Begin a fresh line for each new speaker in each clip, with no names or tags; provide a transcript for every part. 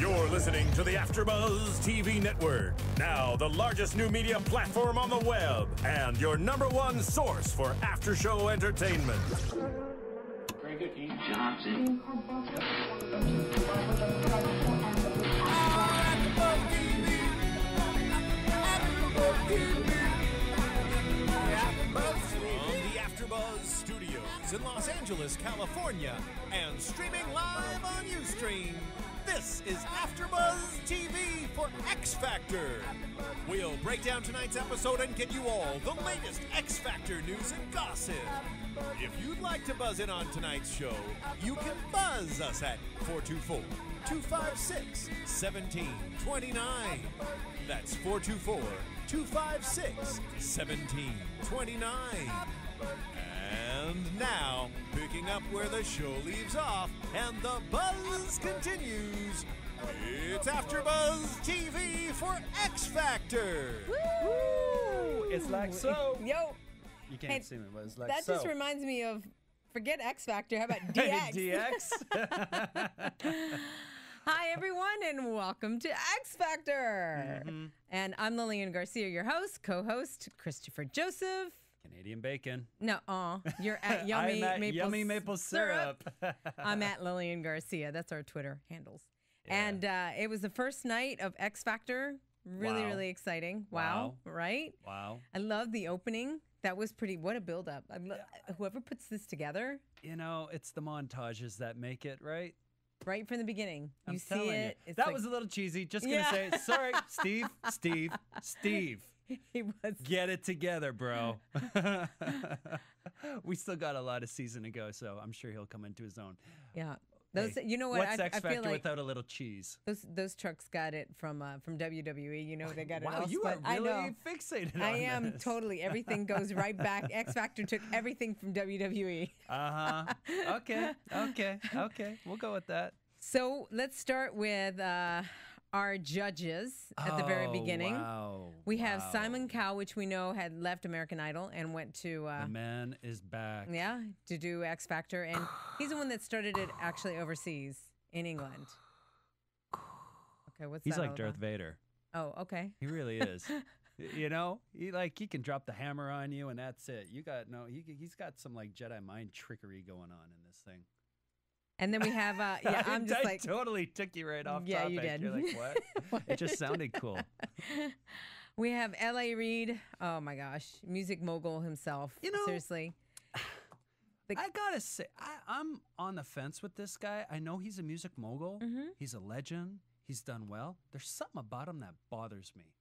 You're listening to the AfterBuzz TV network, now the largest new media platform on the web, and your #1 source for after-show entertainment.
Very good, Dean Johnson.
From the AfterBuzz studios in Los Angeles, California, and streaming live on Ustream, this is AfterBuzz TV for X Factor. We'll break down tonight's episode and get you all the latest X Factor news and gossip. If you'd like to buzz in on tonight's show, you can buzz us at 424-256-1729. That's 424-256-1729. And now, picking up where the show leaves off and the buzz continues, it's AfterBuzz TV for X Factor.
Woo! It's like so.
Yo.
You can't see me, but it's like
That
so.
just reminds me of, forget X Factor, how about DX?
DX?
Hi, everyone, and welcome to X Factor.
Mm-hmm.
And I'm Lillian Garcia, your host, co-host Christopher Joseph.
Canadian bacon.
No, you're at Yummy,
I'm at
Maple,
Yummy Maple Syrup.
I'm at Lillian Garcia. That's our Twitter handles.
Yeah.
And it was the first night of X Factor. Really,
Wow.
really exciting. Wow. Right?
Wow.
I love the opening. That was pretty, what a build-up. Whoever puts this together.
You know, it's the montages that make it, right?
Right from the beginning.
I'm
You see
telling
it.
You.
It's
That
like,
was a little cheesy. Just going to
Yeah.
say, sorry, Steve.
he was.
Get it together, bro. We still got a lot of season to go, so I'm sure he'll come into his own.
Yeah. Those,
Hey,
you know what?
What's
I
X
feel
Factor
like
without a little cheese?
those trucks got it from WWE. You know, they got it
Wow,
all
you
split.
are really
I know.
fixated
I
on
am
this.
totally. Everything goes right back. X Factor took everything from WWE.
Okay. We'll go with that.
So let's start with our judges at the very beginning.
Wow.
We have
wow.
Simon Cowell, which we know had left American Idol and went to
The man is back.
to do X Factor, and he's the one that started it actually overseas in England. Okay, what's
He's
that
like
all
Darth
about?
Vader.
Oh, okay.
He really is. You know, he can drop the hammer on you and that's it. He's got some like Jedi mind trickery going on in this thing.
And then we have I'm just
I
like
totally took you right off
Yeah,
topic.
you did.
You're like, what? It just sounded cool.
we have L.A. Reid. Oh my gosh, music mogul himself.
You know,
seriously.
I gotta say, I'm on the fence with this guy. I know he's a music mogul.
Mm-hmm.
He's a legend. He's done well. There's something about him that bothers me.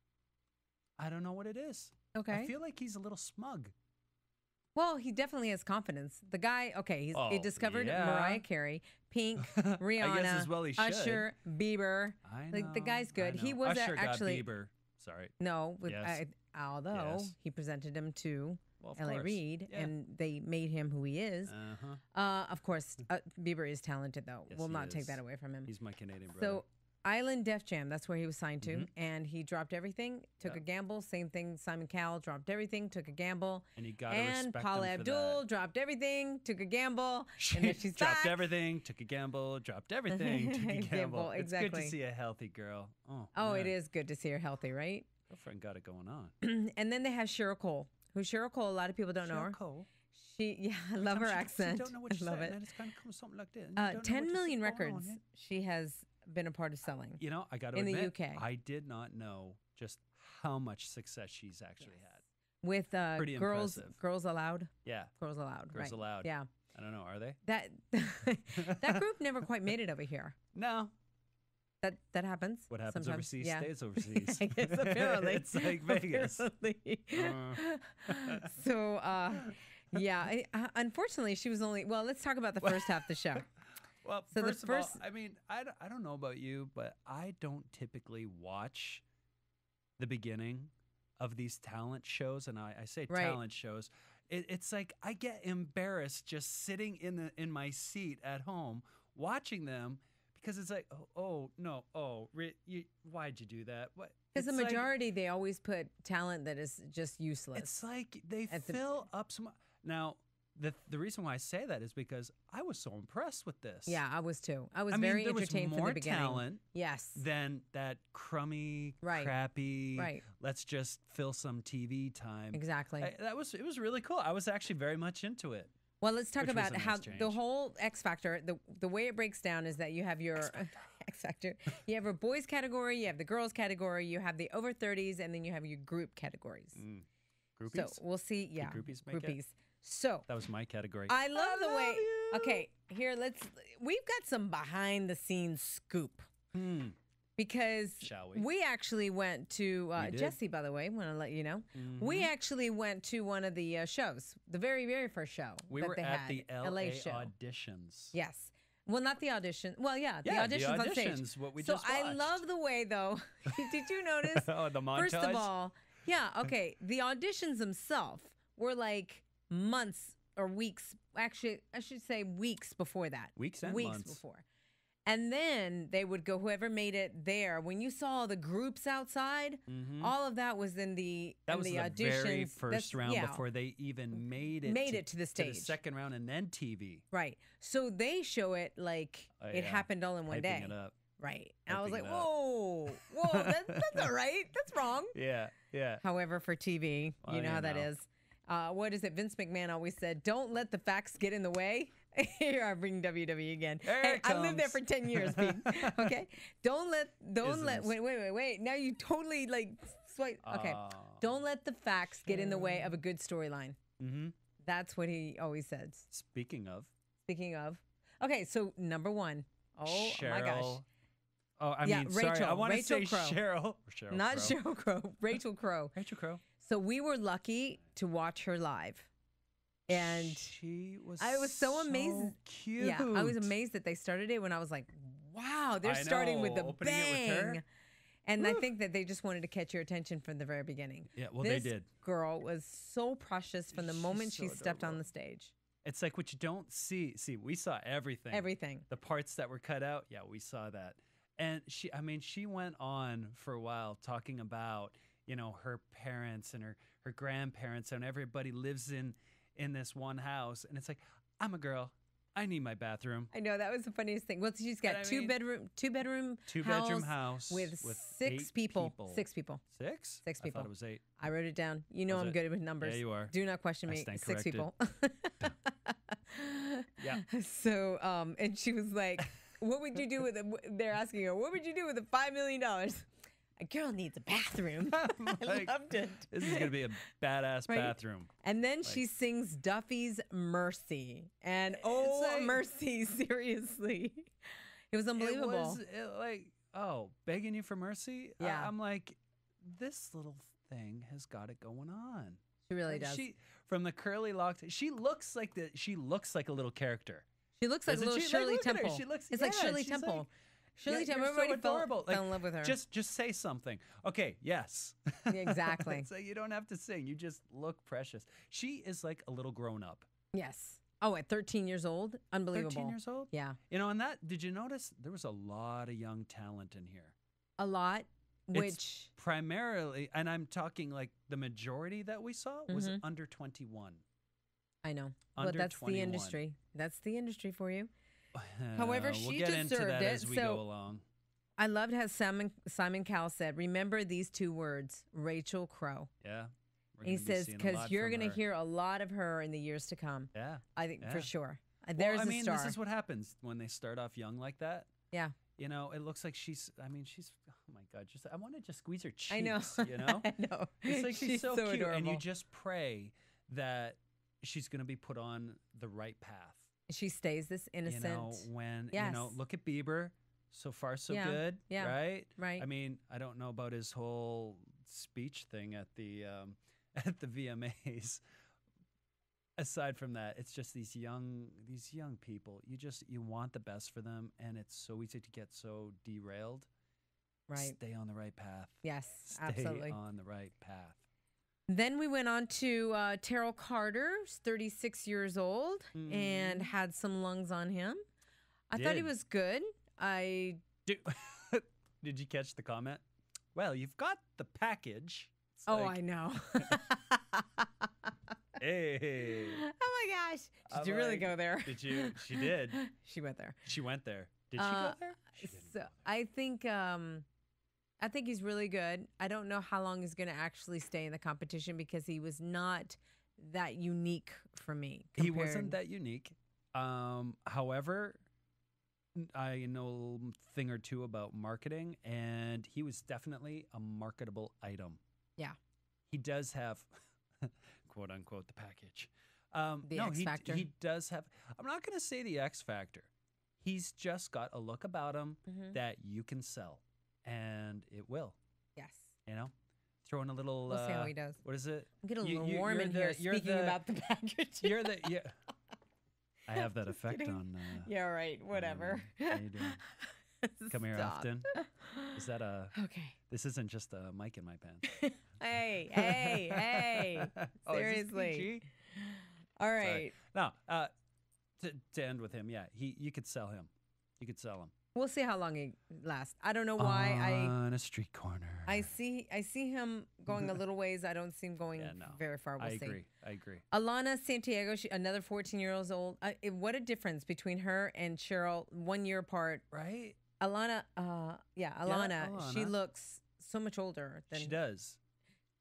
I don't know what it is.
Okay.
I feel like he's a little smug.
Well, he definitely has confidence. The guy, he discovered
yeah.
Mariah Carey, Pink, Rihanna,
I guess as well he should.
Usher, Bieber.
I know.
Like the guy's good.
I know.
He was
Usher
actually
got Bieber. Sorry.
no, with,
Yes.
although
Yes.
he presented him to
Well, of
L.A.
course.
Reid,
Yeah.
and they made him who he is. Of course, Bieber is talented though.
Yes,
We'll
he
not take
is.
that away from him.
He's my Canadian brother.
So Island Def Jam, that's where he was signed to,
Mhm.
and he dropped everything, took
Yeah.
a gamble. Same thing, Simon Cowell dropped everything, took a gamble.
And you gotta
And
respect
Paula
him for
Abdul
that.
dropped everything, took a gamble, and then she's
dropped
back.
everything, took a gamble, dropped everything, took a gamble.
Gamble,
It's good
exactly.
to see a healthy girl.
Oh,
man.
it is good to see her healthy, right?
Girlfriend got it going on.
And then they have Cheryl Cole, who Cheryl Cole, a lot of people don't know her.
Cole.
I love her accent.
You don't know what
I
you're
love
saying,
it.
and it's kind of something like this. You don't know
10
what
million
you're saying.
records
Yeah.
she has been a part of selling.
You know, I got to
in the
admit,
UK.
I did not know just how much success she's actually had.
With
Pretty
Girls
impressive.
Girls Aloud.
Yeah,
Girls Aloud.
Girls
right.
Aloud.
Yeah.
I don't know. Are they?
That that group never quite made it over here.
No.
That happens.
What happens
sometimes.
overseas
Yeah.
stays overseas.
I guess apparently.
It's like Vegas.
Apparently. So, unfortunately, she was only. Well, let's talk about the first half of the show.
Well,
So the
first of all,
first-
I mean, I don't know about you, but I don't typically watch the beginning of these talent shows, and I say
Right.
talent shows. It's like I get embarrassed just sitting in my seat at home watching them because it's like, why'd you do that? What?
Because the
It's like-
majority, they always put talent that is just useless.
It's like they
at the-
fill up some. Now, the reason why I say that is because I was so impressed with this.
Yeah, I was too. I was
I mean,
very
there was
entertained from
more
the beginning.
talent
Yes.
than that crummy,
Right.
crappy.
Right.
Let's just fill some TV time.
Exactly.
It was really cool. I was actually very much into it.
Well, let's talk
Which was
about
a nice
how
change.
the whole X Factor, the way it breaks down is that you have your X Factor. You have a boys category, you have the girls category, you have the over 30s, and then you have your group categories.
Groupies.
So we'll see. Yeah,
groupies make it?
groupies. So
That was my category.
I love the way.
you.
Okay, here we've got some behind the scenes scoop. Because
Shall we?
actually went to
We did.
Jesse, by the way, want to let you know. We actually went to one of the shows, the very, very first show
We
that
were
they
at
had,
the
LA
LA
show.
auditions.
Yes. Well, not the audition. Well, yeah, the
Yeah, the
auditions on stage.
auditions, what we
so
just
I
watched.
love the way, though. Did you notice?
Oh, the
First of
montage?
all, yeah, okay. The auditions themselves were like months or weeks. Actually, I should say weeks before that.
Weeks and
weeks
months.
before. And then they would go, whoever made it there. When you saw the groups outside, all of that was in the
That
in
was
the
the
auditions.
very
That's-
first round
yeah,
before they even made it
to the stage.
second round and then TV.
Right. So they show it like
Oh,
it
yeah.
happened all in one
Hyping
day.
it up.
Right. And I was
Hyping
like,
it up.
whoa, that's all right. That's wrong.
Yeah, yeah.
However, for TV,
Well,
you know
you
how that
know.
is. What is it? Vince McMahon always said, don't let the facts get in the way. Here I bring WWE again.
There
Hey,
it
I lived there
comes.
for 10 years, Pete. Okay? Don't let,
Isms.
wait. Now you totally like, swipe. Okay. Don't let the facts get in the way of a good storyline.
Mm-hmm.
That's what he always says.
Speaking of,
Speaking of. Okay, so number one. Oh
Cheryl.
my gosh.
Oh, I
Yeah,
mean, sorry, I
Rachel.
want to
Rachel
say
Crow.
Cheryl. Cheryl
Not
Crow.
Cheryl Crow, Rachel Crow.
Rachel Crow.
So we were lucky to watch her live. And
she was
I was so amazed.
Cute.
yeah, I was amazed that they started it when I was like, wow, they're
I
starting with the
know, opening it with her.
bang. And I think that they just wanted to catch your attention from the very beginning.
Yeah, well,
This
they did.
girl was so precious from the
She's
moment
so
she stepped on
adorable.
the stage.
It's like what you don't see. See, we saw everything.
Everything.
The parts that were cut out, yeah, we saw that. And she went on for a while talking about, her parents and her grandparents and everybody lives in this one house. And it's like, I'm a girl. I need my bathroom.
I know, that was the funniest thing. Well, she's got
But I
two
mean,
bedroom
Two-bedroom house
with six
8
people. 6 people.
Six?
Six
I
people.
thought it was 8.
I wrote it down. You know
Was
I'm
it?
good with numbers.
Yeah, you are.
Do not question
I
me.
stand
6
corrected.
people.
Yeah.
So, and she was like, what would you do with it? They're asking her, what would you do with the $5 million? A girl needs a bathroom. I
Like,
loved it.
This is going to be a badass
Right?
bathroom.
And then she sings Duffy's Mercy. And oh,
like-
mercy, seriously. It was unbelievable.
It was begging you for mercy?
Yeah.
I'm like, this little thing has got it going on.
She really
Like,
does.
She, from the curly locks, she looks like a little character.
She looks like a
Doesn't
little
she? Like,
Shirley
look at her.
Temple.
She looks-
it's like
yeah,
Shirley
she's
Temple.
like-
Shirley
Yeah,
Temple.
you're so
Everybody
adorable.
fell in love with her.
Just say something. Okay, yes.
Exactly.
It's like you don't have to sing. You just look precious. She is like a little grown up.
Yes. Oh, at 13 years old? Unbelievable.
13 years old?
Yeah.
And that, did you notice there was a lot of young talent in here?
A lot,
It's
which
primarily, and I'm talking like the majority that we saw was
Mhm.
under 21.
I know.
Under
Well, that's
21.
the industry. That's the industry for you. However,
we'll
she
get into
deserved
that
it,
as we
so-
go along.
I loved how Simon Cowell said, remember these 2 words, Rachel Crow.
Yeah. we're
He
gonna be
says,
seeing a
because
lot
you're
from
going to
her.
hear a lot of her in the years to come.
Yeah.
I think for
Yeah.
sure.
Well,
There's
I
a
mean,
star.
this is what happens when they start off young like that.
Yeah.
It looks like she's, oh my God, I want to just squeeze her cheeks,
I know.
you know?
I know.
It's like she's so cute.
adorable.
And you just pray that she's going to be put on the right path.
She stays this innocent.
When,
Yes.
look at Bieber. So far, so
Yeah,
good.
yeah,
Right?
right.
I mean, I don't know about his whole speech thing at the at the VMAs. Aside from that, it's just these young people. You want the best for them, and it's so easy to get so derailed.
Right.
Stay on the right path.
Yes,
Stay
absolutely.
on the right path.
Then we went on to Terrell Carter, who's 36 years old, and had some lungs on him. I thought he
Did.
was good.
Did you catch the comment? Well, you've got the package. It's
Oh,
like,
I know.
Hey.
Oh my gosh. Did you really go there?
Did you? She did.
She went there.
She went there. Did she go there? She didn't.
So I think he's really good. I don't know how long he's going to actually stay in the competition because he was not that unique for me.
He wasn't that unique. However, I know a thing or two about marketing, and he was definitely a marketable item.
Yeah.
He does have, quote unquote, the package.
The X Factor.
He does have, I'm not going to say the X Factor. He's just got a look about him that you can sell, and it will.
Yes.
You know? Throw in a little.
We'll see how he does.
What is it?
I'm getting a little warm in here speaking about the package.
You're the. Yeah. I have that effect
kidding.
on.
Yeah, right. Whatever.
How you doing? Come here often. Is that a?
Okay.
This isn't just a mic in my pants.
Hey.
Oh,
Seriously.
is this PG?
All right.
Sorry. No. To end with him, yeah, you could sell him. You could sell him.
We'll see how long he lasts. I don't know why.
On a street corner.
I see him going a little ways. I don't see him going very far. We'll see.
I agree.
Alana Santiago, another 14 years old. What a difference between her and Cheryl, 1 year apart.
Right?
Alana, Alana, she
Alana.
looks so much older than
She does.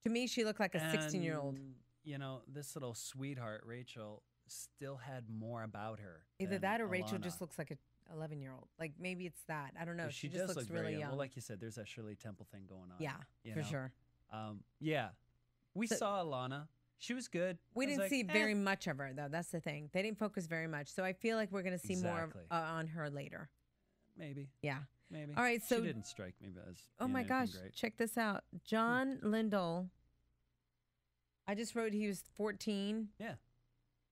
To me, she looked like a 16-year-old.
You know, this little sweetheart, Rachel, still had more about her.
Either
than
that or Rachel
Alana.
just looks like a 11-year-old. Like maybe it's that. I don't know.
She
just
does
looks
look very
really young.
Well, like you said, there's that Shirley Temple thing going on.
Yeah,
you
for
know?
sure.
Yeah. We saw Alana. She was good.
We
I was
didn't
like,
see very much of her, though. That's the thing. They didn't focus very much. So I feel like we're going to see more
Exactly.
on her later.
Maybe.
Yeah.
Maybe.
All right, so-
she didn't strike me as.
Oh
being
my
anything
gosh.
great.
Check this out. John Lindell. I just wrote he was 14.
Yeah.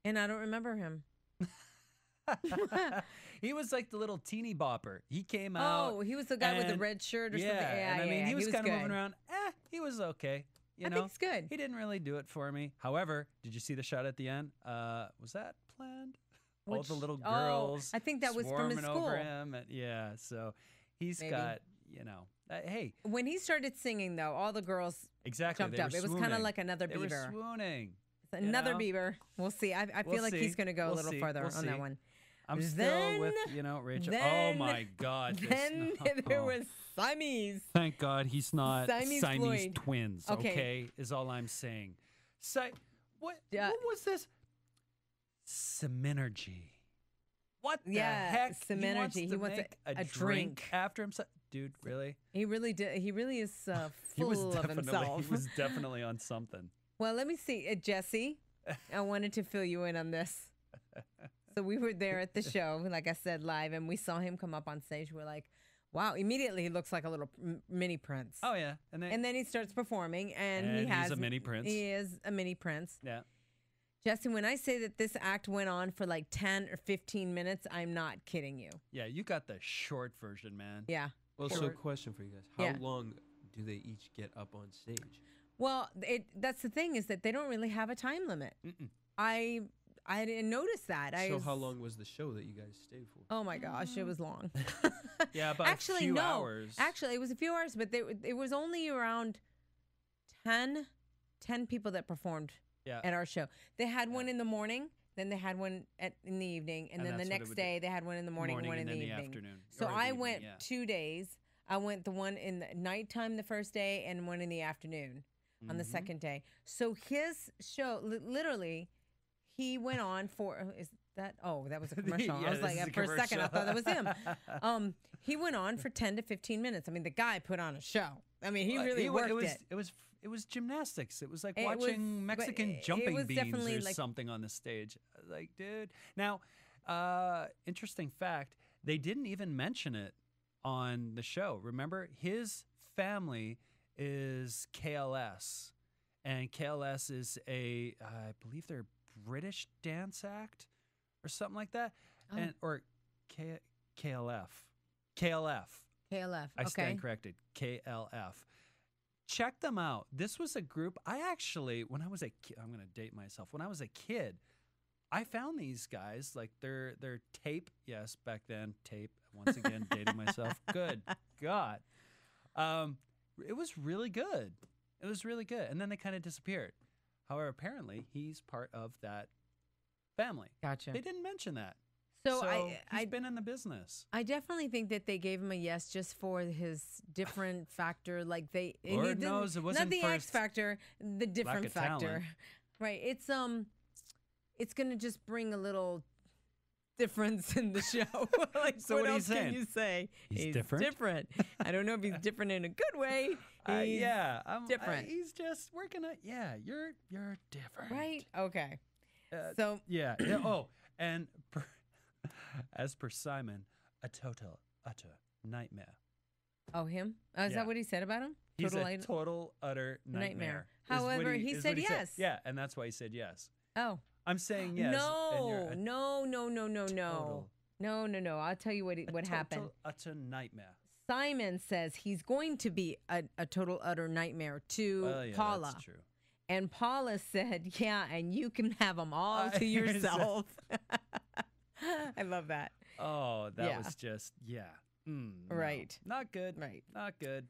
And I don't remember him.
He was like the little teeny bopper. He came out.
Oh, he was the guy with the
and-
red shirt or
yeah,
something. Yeah,
and I mean,
yeah,
he was kind of moving
good.
around. He was okay. You
I
know,
think he's good.
He didn't really do it for me. However, did you see the shot at the end? Was that planned? All the little girls.
I think that was from his
swarming
school.
over him. And, yeah, so he's
Maybe.
got, you know, hey,
When he started singing, though, all the girls
exactly.
jumped
they
up.
were
It was kind of
swooning.
like another
They
beaver.
were swooning.
It's another
know?
beaver. We'll see. I
We'll
feel like
see.
he's going to go a
We'll
little
see.
further
We'll
on
see.
that one.
I'm still
Then-
with, you know, Rachel.
then-
Oh my God.
Then there was Siamese.
Thank God he's not
Siamese
Siamese
Floyd.
twins.
Okay.
Okay, is all I'm saying. What was this? Syminergy. What the
Yeah,
heck? He wants
Syminergy.
to
He wants
make
a
drink
drink.
after himself. Dude, really?
He really did. He really is
He was
full of
definitely
himself.
he was definitely on something.
Well, let me see. Jesse, I wanted to fill you in on this. So we were there at the show, like I said, live, and we saw him come up on stage. We're like, wow, immediately he looks like a little mini Prince.
Oh yeah, and
And then he starts performing, and he
he's
has
a mini Prince.
He is a mini Prince.
yeah.
Jesse, when I say that this act went on for like 10 or 15 minutes, I'm not kidding you.
Yeah, you got the short version, man.
Yeah.
Well, so
Sure.
question for you guys: How
Yeah.
long do they each get up on stage?
Well, that's the thing is that they don't really have a time limit. I didn't notice that.
So how long was the show that you guys stayed for?
Oh my gosh, it was long.
Yeah, about
Actually,
a few
no.
hours.
Actually, it was a few hours, but it was only around 10 people that performed
Yeah.
at our show. They had one in the morning, then they had one in the evening, and
And
then the
that's what it
next
would
day they had one in the morning and one in
and
the
then
evening.
afternoon.
So
or the
I
evening,
went
yeah.
2 days. I went the one in the nighttime the first day and one in the afternoon on the second day. So his show, literally, he went on for is that? Oh, that was a commercial. I
Yeah,
was
this
like,
is a
for a second, I thought that was him.
commercial.
He went on for 10 to 15 minutes. I mean, the guy put on a show. I mean, he
Well,
really worked it.
It was gymnastics. It was like
It was-
watching
but
Mexican
it
jumping
was
beans
definitely
or
like-
something on the stage. Like, dude. Now, interesting fact, they didn't even mention it on the show. Remember, his family is KLS. And KLS is I believe they're a British dance act or something like that.
Oh.
Or KLF. KLF.
KLF.
I
Okay.
stand corrected. KLF. Check them out. This was a group. I actually, when I was a kid, I'm going to date myself. When I was a kid, I found these guys like their tape. Yes, back then tape. Once again, dating myself. Good God. It was really good. It was really good. And then they kind of disappeared. However, apparently he's part of that family.
Gotcha.
They didn't mention that.
So
he's been in the business.
I definitely think that they gave him a yes just for his different factor. Like
Lord knows it wasn't
not the
for
X factor, the different
of
factor.
talent.
Right. It's gonna just bring a little difference in the show. Like,
So
what
what are you
else can
saying?
you say?
He's different?
Different. I don't know if he's different in a good way. He's different.
He's just working at. Yeah, you're different.
right. Okay.
Uh,
So
Yeah. Oh, and as per Simon, a total utter nightmare.
him? Is
Yeah.
that what he said about him?
He's
Total
a
item-
total utter nightmare. is what
However, he
is
said
what
yes.
Yeah, and that's why he said yes.
Oh.
I'm saying yes. and you're
No,
a
no.
total-
No. I'll tell you what happened.
Total utter nightmare.
Simon says he's going to be a total utter nightmare to
Well, yeah,
Paula.
that's true.
And Paula said, yeah, and you can have them all to
Here's
yourself. I love that.
Oh, that
Yeah.
was just no.
Right.
Not good.
Right.
Not good.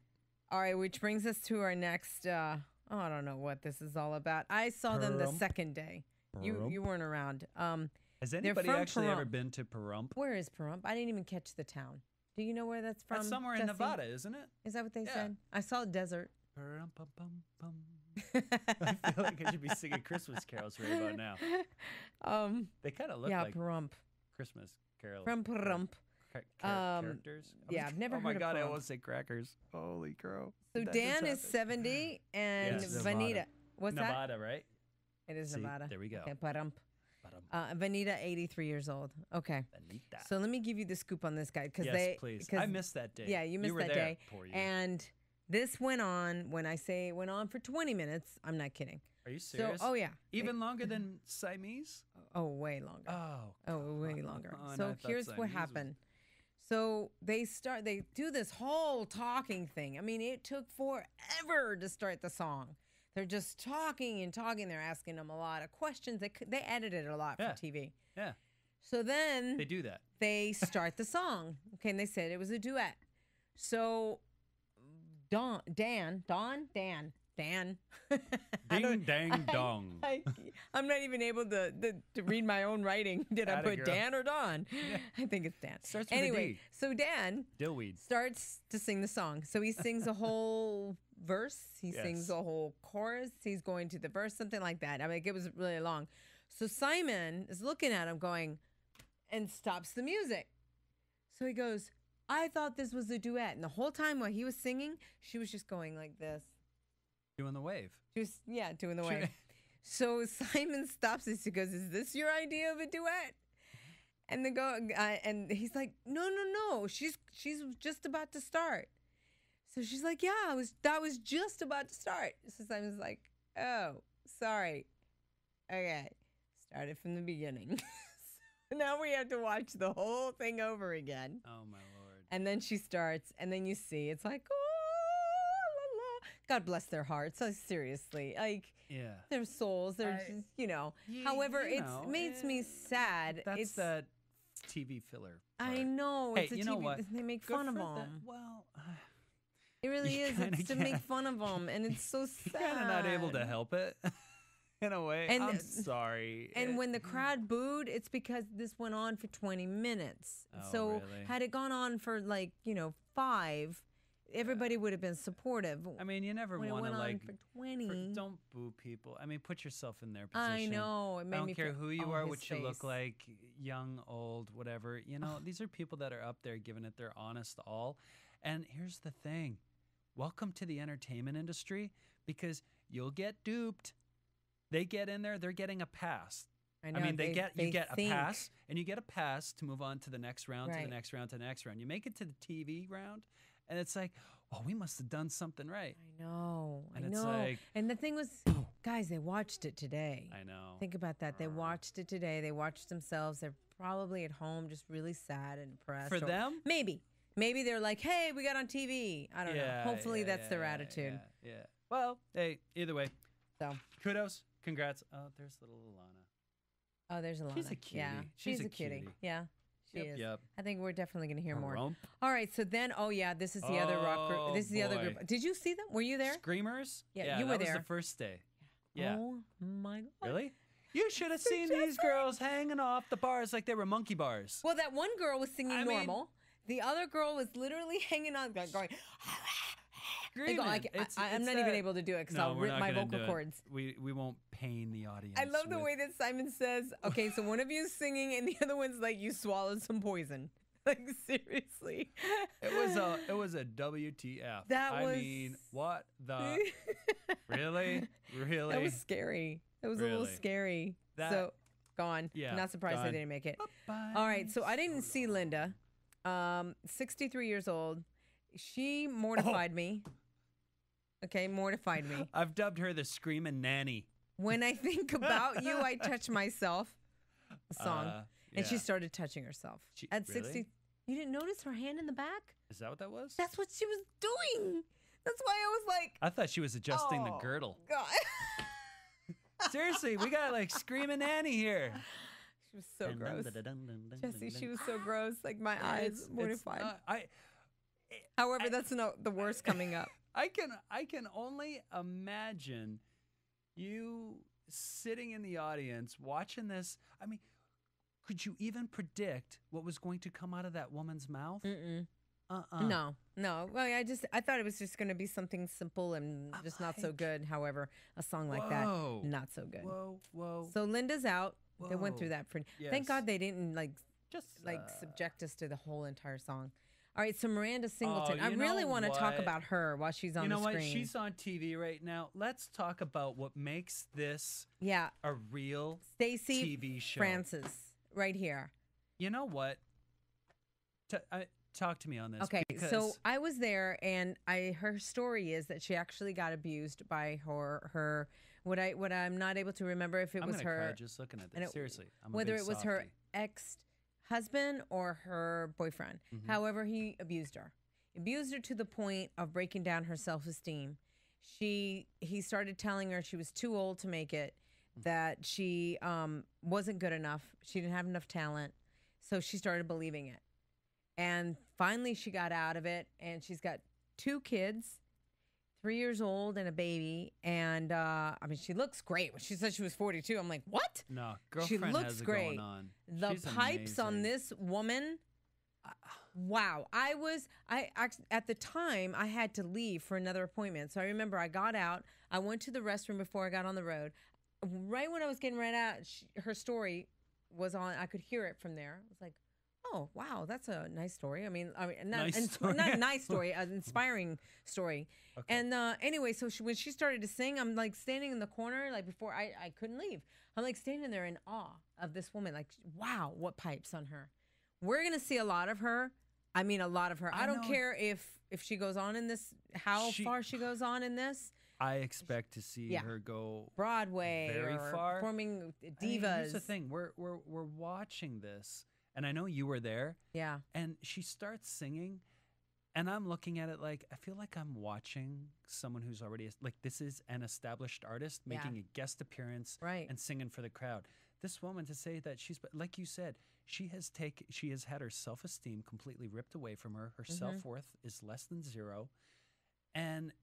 All right, which brings us to our next, I don't know what this is all about. I saw them the
Pahrump.
second day. You weren't around.
Has
They're
anybody
from
actually ever
Pahrump.
been to Pahrump?
Where is Pahrump? I didn't even catch the town. Do you know where that's from?
That's somewhere in
Jesse?
Nevada, isn't it?
Is that what they
Yeah.
said? I saw desert.
Pahrump, pum, pum, pum. I feel like I should be singing Christmas carols right about now. They kind of look
Yeah,
like
Pahrump.
Christmas carols.
From Pahrump.
Characters.
yeah, I've never
Oh my
heard of
God, I
Pahrump.
almost say crackers. Holy crow.
So
That
Dan
just
is
happened.
70 and
Yes.
Vanita.
Nevada.
What's that?
Nevada, right?
It is
See,
Nevada.
there we go.
Okay, Pahrump.
Pahrump.
Vanita, 83 years old. Okay.
Vanita.
So let me give you the scoop on this guy because
Yes, please. I missed that day.
Yeah, you missed
were
that
there.
day.
Poor you.
And this went on. When I say it went on for 20 minutes, I'm not kidding.
Are you serious?
So, oh yeah,
Even longer than Siamese?
oh way longer.
Oh.
Way longer.
God.
So
I thought
here's
Siamese
what
was-
happened. So they do this whole talking thing. I mean, it took forever to start the song. They're just talking and talking. They're asking them a lot of questions. They edited it a lot
Yeah.
for TV.
Yeah.
So then
They do that.
they start the song. Okay, and they said it was a duet. So Dan. I
Ding
don't-
dang dong.
I'm not even able to read my own writing. Did I
Atta
put
girl.
Dan or Don? I think it's Dan.
Starts with a
anyway,
D.
so Dan
Dillweed.
starts to sing the song. So he sings a whole verse. He
Yes.
sings a whole chorus. He's going to the verse, something like that. I mean, it was really long. So Simon is looking at him going, and stops the music. So he goes, I thought this was a duet. And the whole time while he was singing, she was just going like this.
Doing the wave.
She was, yeah, doing the
Sure.
wave. So Simon stops us. He goes, is this your idea of a duet? And and he's like, no. She's just about to start. So she's like, yeah, that was just about to start. So Simon's like, oh, sorry. Okay. Started from the beginning. So now we have to watch the whole thing over again.
Oh my lord.
And then she starts, and then you see it's like, oh, la, la. God bless their hearts. So seriously, like
Yeah.
their souls, they're just,
Ye-
However,
you
it
know,
makes me sad.
That's
it's
that TV filler.
I
part.
know.
Hey,
It's a
you know
TV.
what?
They make
Good
fun of
for them.
them.
Well,
It really
you
is.
kinda
It's to make
can't.
fun of them, and it's so sad.
you're kind of not able to help it. In a way,
And-
I'm sorry.
And
It-
when the crowd booed, it's because this went on for 20 minutes.
Oh,
So
really?
had it gone on for 5, everybody would have been supportive.
I mean, you never
when it
want to
went on
like.
for 20.
Don't boo people. I mean, put yourself in their position.
I know. It made
I
me
don't care
feel-
who you
oh,
are,
his
what you look
face.
like, young, old, whatever. These are people that are up there giving it their honest all. And here's the thing. Welcome to the entertainment industry because you'll get duped. They get in there, they're getting a pass.
I know.
I mean, you get
think.
a pass, and you get a pass to move on to the next round, to
Right.
the next round, to the next round. You make it to the TV round, and it's like, oh, we must have done something right.
I know.
And
I
it's
know.
like-
And the thing was, guys, they watched it today.
I know.
Think about that. They watched it today. They watched themselves. They're probably at home just really sad and depressed.
For
or
them?
Maybe. Maybe they're like, hey, we got on TV. I don't know. Hopefully that's their attitude.
Yeah. Well, hey, either way,
So,
kudos, congrats. Oh, there's little Alana.
oh, there's Alana.
She's a cutie.
Yeah,
She's
she's
a
a cutie.
cutie.
Yeah, she
Yep,
is.
yep.
I think we're definitely going to hear more.
Rump.
All right, so then, this is the other rock group.
Oh,
This is the other
boy.
group. Did you see them? Were you there?
Screamers?
Yeah, you were
that was
there.
the first day. Yeah.
Oh my God.
Really? You You should have seen these girls hanging off the bars like they were monkey bars.
Well, that one girl was singing
I mean-
normal. The other girl was literally hanging on, going.
Screaming.
I'm not even able to do it because I'll
we're
rip
not
my
gonna
vocal
do it.
cords.
We won't pain the audience.
I love the
with-
way that Simon says, okay, so one of you is singing and the other one's like, you swallowed some poison. Like, seriously.
It was a WTF.
That
I
was-
mean, what the? Really? Really?
That was scary. That was a little
Really?
scary.
That-
So, gone.
Yeah,
Not surprised
gone.
they didn't make it.
Bye-bye.
All right, so I didn't see Linda. 63 years old. She mortified me. Okay, mortified me.
I've dubbed her the screaming nanny.
When I think about you, I touch myself. Song. And she
yeah.
started touching herself.
She-
At
really?
60. You didn't notice her hand in the back?
Is that what that was?
That's what she was doing. That's why I was like,
I thought she was adjusting the
oh,
girdle.
God.
Seriously, we got like screaming nanny here.
She was so gross. Jesse, she was so gross. Like my eyes mortified. However, that's not the worst coming up.
I can only imagine you sitting in the audience watching this. I mean, could you even predict what was going to come out of that woman's mouth?
Mm-mm. No. Well, I thought it was just going to be something simple and just not so good. However, a song like that,
Whoa.
not so good.
Whoa.
So Linda's out. They went through
Whoa.
that for.
Yes.
Thank God they didn't
Just
subject us to the whole entire song. All right, so Miranda Singleton. I
you
really
know
want to talk
what?
about her while she's on
you know
the
what?
screen.
She's on TV right now. Let's talk about what makes this
yeah,
a real
Stacey
TV show.
Francis, right here.
You know what? Talk to me on this.
Okay,
because
so I was there, and her story is that she actually got abused by her. What I'm not able to remember if it
I'm
was
gonna
her.
cry just looking at
and
this.
it-
Seriously, I'm a
whether
big
it was her
softie.
ex-husband or her boyfriend.
Mm-hmm.
However, he abused her to the point of breaking down her self-esteem. He started telling her she was too old to make it, that she wasn't good enough, she didn't have enough talent, so she started believing it. And finally she got out of it, and she's got 2 kids, 3 years old and a baby. And I mean, she looks great. When she said she was 42, I'm like, what?
No,
She
girlfriend
looks
has it
great.
going on.
The
She's
pipes on
amazing.
this woman, wow. At the time, I had to leave for another appointment. So I remember I got out. I went to the restroom before I got on the road. Right when I was getting right out, her story was on. I could hear it from there. I was like, oh, wow, that's a nice story. I mean,
Nice story.
not a nice story, an inspiring story.
Okay.
And anyway, so when she started to sing, I'm like standing in the corner, like before I couldn't leave. I'm like standing there in awe of this woman, like, wow, what pipes on her. We're going to see a lot of her. I mean, a lot of her. I don't
know.
care if she goes on in this, how far she goes on in this.
I expect to see
Yeah.
her go
Broadway
very
or
far.
performing
I
divas.
mean, here's the thing: we're watching this, and I know you were there.
Yeah.
And she starts singing, and I'm looking at it like I feel like I'm watching someone who's already like this is an established artist
Yeah.
making a guest appearance
Right.
and singing for the crowd. This woman, to say that she's like you said, she has had her self-esteem completely ripped away from her. Her self-worth is less than 0, and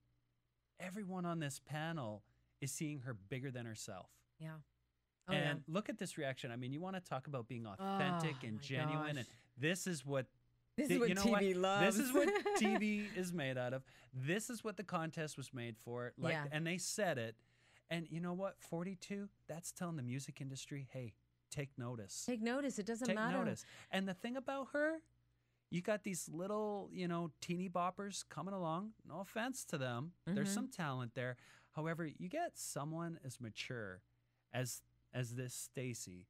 everyone on this panel is seeing her bigger than herself.
Yeah. Oh,
And look at this reaction. I mean, you want to talk about being authentic
Oh,
and
my
genuine,
gosh.
and this is what
This is what
you know
TV loves.
This is what TV is made out of. This is what the contest was made for. Like,
Yeah.
and they said it. And you know what? 42. That's telling the music industry, hey, take notice.
Take notice. It doesn't
Take
matter.
notice. And the thing about her, you got these little, teeny boppers coming along. No offense to them. There's some talent there. However, you get someone as mature as this Stacey,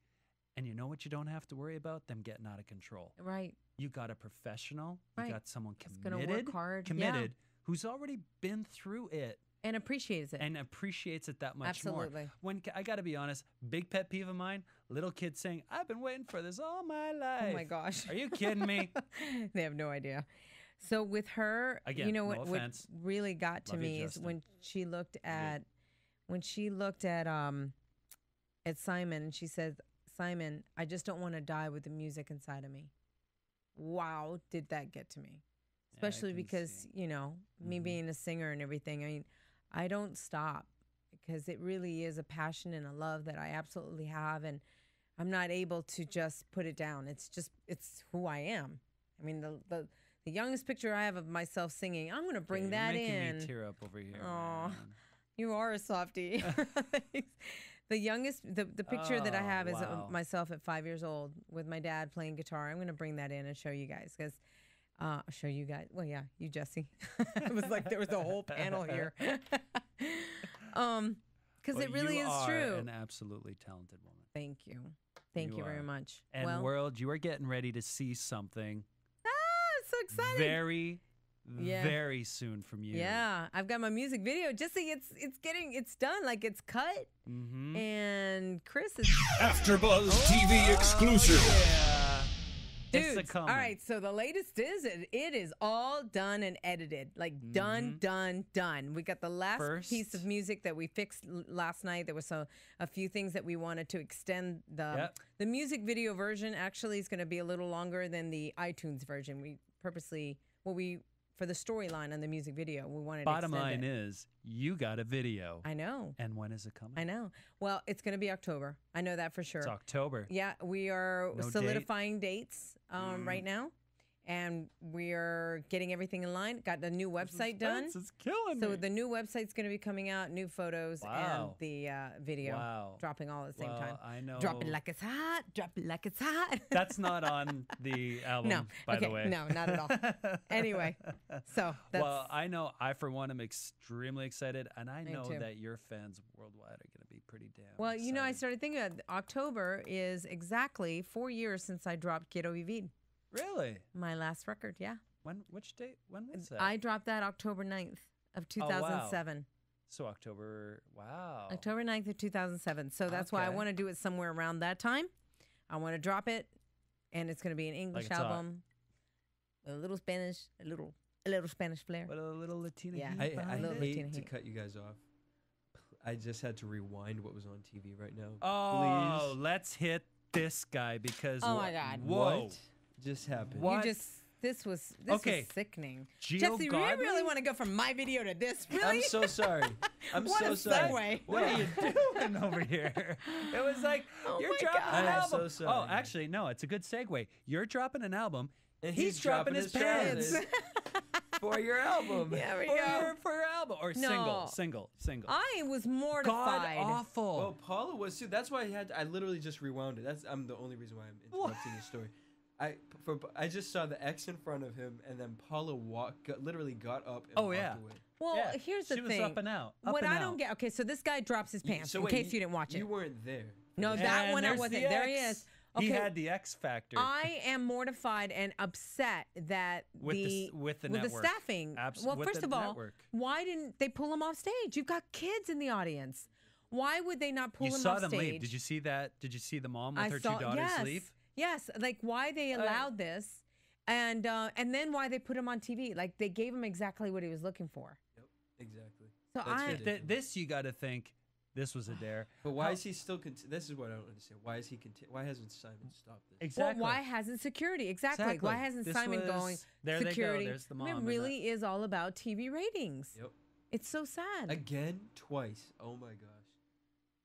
and you know what you don't have to worry about? Them getting out of control.
Right.
You got a professional.
Right.
You got someone
That's
committed,
gonna work hard.
committed, who's already been through it
And appreciates it.
and appreciates it that much
Absolutely.
more. When I got to be honest, big pet peeve of mine: little kids saying, "I've been waiting for this all my life."
Oh my gosh.
Are you kidding me?
They have no idea. So with her,
Again,
you know
no
what
offense.
really got to
Love you,
me is
Justin.
when she looked at Simon, and she said, "Simon, I just don't want to die with the music inside of me." Wow, did that get to me?
Yeah, I
Especially
can
because,
see.
me being a singer and everything. I mean, I don't stop because it really is a passion and a love that I absolutely have, and I'm not able to just put it down. It's who I am. I mean, the youngest picture I have of myself singing, I'm going to bring that
you're making
in.
me tear up over here.
Aw.
Man.
You are a softie. The youngest, the picture that I
Oh,
have is
wow.
myself at 5 years old with my dad playing guitar. I'm going to bring that in and show you guys because show you guys. Well, yeah, you, Jesse. It was like there was a whole panel here. Because it really is true.
An absolutely talented woman.
Thank you. Thank you very
are.
much.
And
well,
world, you are getting ready to see something
I'm so excited.
very,
Yeah.
very soon from you.
Yeah, I've got my music video. Jesse, it's done. Like it's cut.
Mm-hmm.
And Chris is
AfterBuzz TV exclusive.
Yeah. It's
dudes.
a
All right, so the latest is it is all done and edited. Like done. We got the last piece of music that we fixed last night. There was a few things that we wanted to extend. The music video version actually is going to be a little longer than the iTunes version. We purposely for the storyline on the music video, we wanted
Bottom
to
line
extend it.
is, you got a video.
I know.
And when is it coming?
I know. Well, it's going to be October. I know that for sure.
It's October.
Yeah, we are
No
solidifying dates right now, and we are getting everything in line. Got the new website done.
It's killing
So
me.
the new website's going to be coming out, new photos
Wow.
and the video
Wow.
dropping all at the same
Well,
time.
I know.
Drop it like it's hot. Drop it like it's hot.
That's not on the album,
No.
by
Okay,
the way.
no, not at all. Anyway, so that's
well, I know I, for one, am extremely excited, and I
Me
know
too.
that your fans worldwide are going to be pretty damn
well, you know, I
excited.
started thinking October is exactly 4 years since I dropped Quiero Vivir,
Really?
my last record. Yeah.
Which date? When was that?
I dropped that October 9th of
Oh, wow.
2007.
So October, wow.
October 9th of 2007. So that's why I
Okay.
want to do it somewhere around that time. I want to drop it, and it's going to be an English
it's hot.
album, a little Spanish, a little Spanish flair.
What a little Latina
Yeah.
heat
I
behind
little
it.
hate
Latina
to
heat.
cut you guys off. I just had to rewind what was on TV right now.
Oh,
Please.
let's hit this guy because
Oh, my God.
Whoa.
What just happened?
What?
This was
Okay.
sickening.
Gio
Jesse, you
Godley?
really want to go from my video to this? Really?
I'm so sorry. I'm
What
so
a
sorry.
segue.
What are you doing over here? It was like,
Oh
you're
my
dropping
God.
an
I am
album.
so sorry.
Oh, actually, no, it's a good segue. You're dropping an album.
And
He's dropping his pants.
trousers for your album.
There we
for,
go.
for your album. Or
No.
single.
I was
God
mortified.
awful.
Well, Paula was too. That's why I literally just rewound it. I'm the only reason why I'm interrupting your story. I just saw the X in front of him, and then Paula literally got up and
Oh,
walked
yeah.
away.
Well,
Yeah,
here's the
she
thing.
was up and out.
What I don't get. Okay, so this guy drops his pants.
So
in
wait,
case you didn't watch it.
You weren't there.
No,
And
that one I
there's
wasn't.
the
There he
X.
is.
He
Okay.
had the X Factor.
I am mortified and upset that
With the network.
staffing.
Abs-
well,
with
first
the
of all,
network.
why didn't they pull him off stage? You've got kids in the audience. Why would they not pull
You
him
saw
off
them
stage?
leave. Did you see that? Did you see the mom with
I
her
saw,
two daughters
yes,
leave?
Yes, like why they allowed this, and then why they put him on TV? Like they gave him exactly what he was looking for.
Yep, exactly.
So
That's
I,
ridiculous.
This you got to think. This was a dare.
But why is he still? This is what I don't understand. Why is he? Why hasn't Simon stopped this?
Exactly.
well, why hasn't security? Exactly. Why hasn't
This
Simon
was-
going
There
security?
they go. There's the mom.
I mean,
and
it
that-
really is all about TV ratings.
Yep.
It's so sad.
Again, twice. Oh my gosh.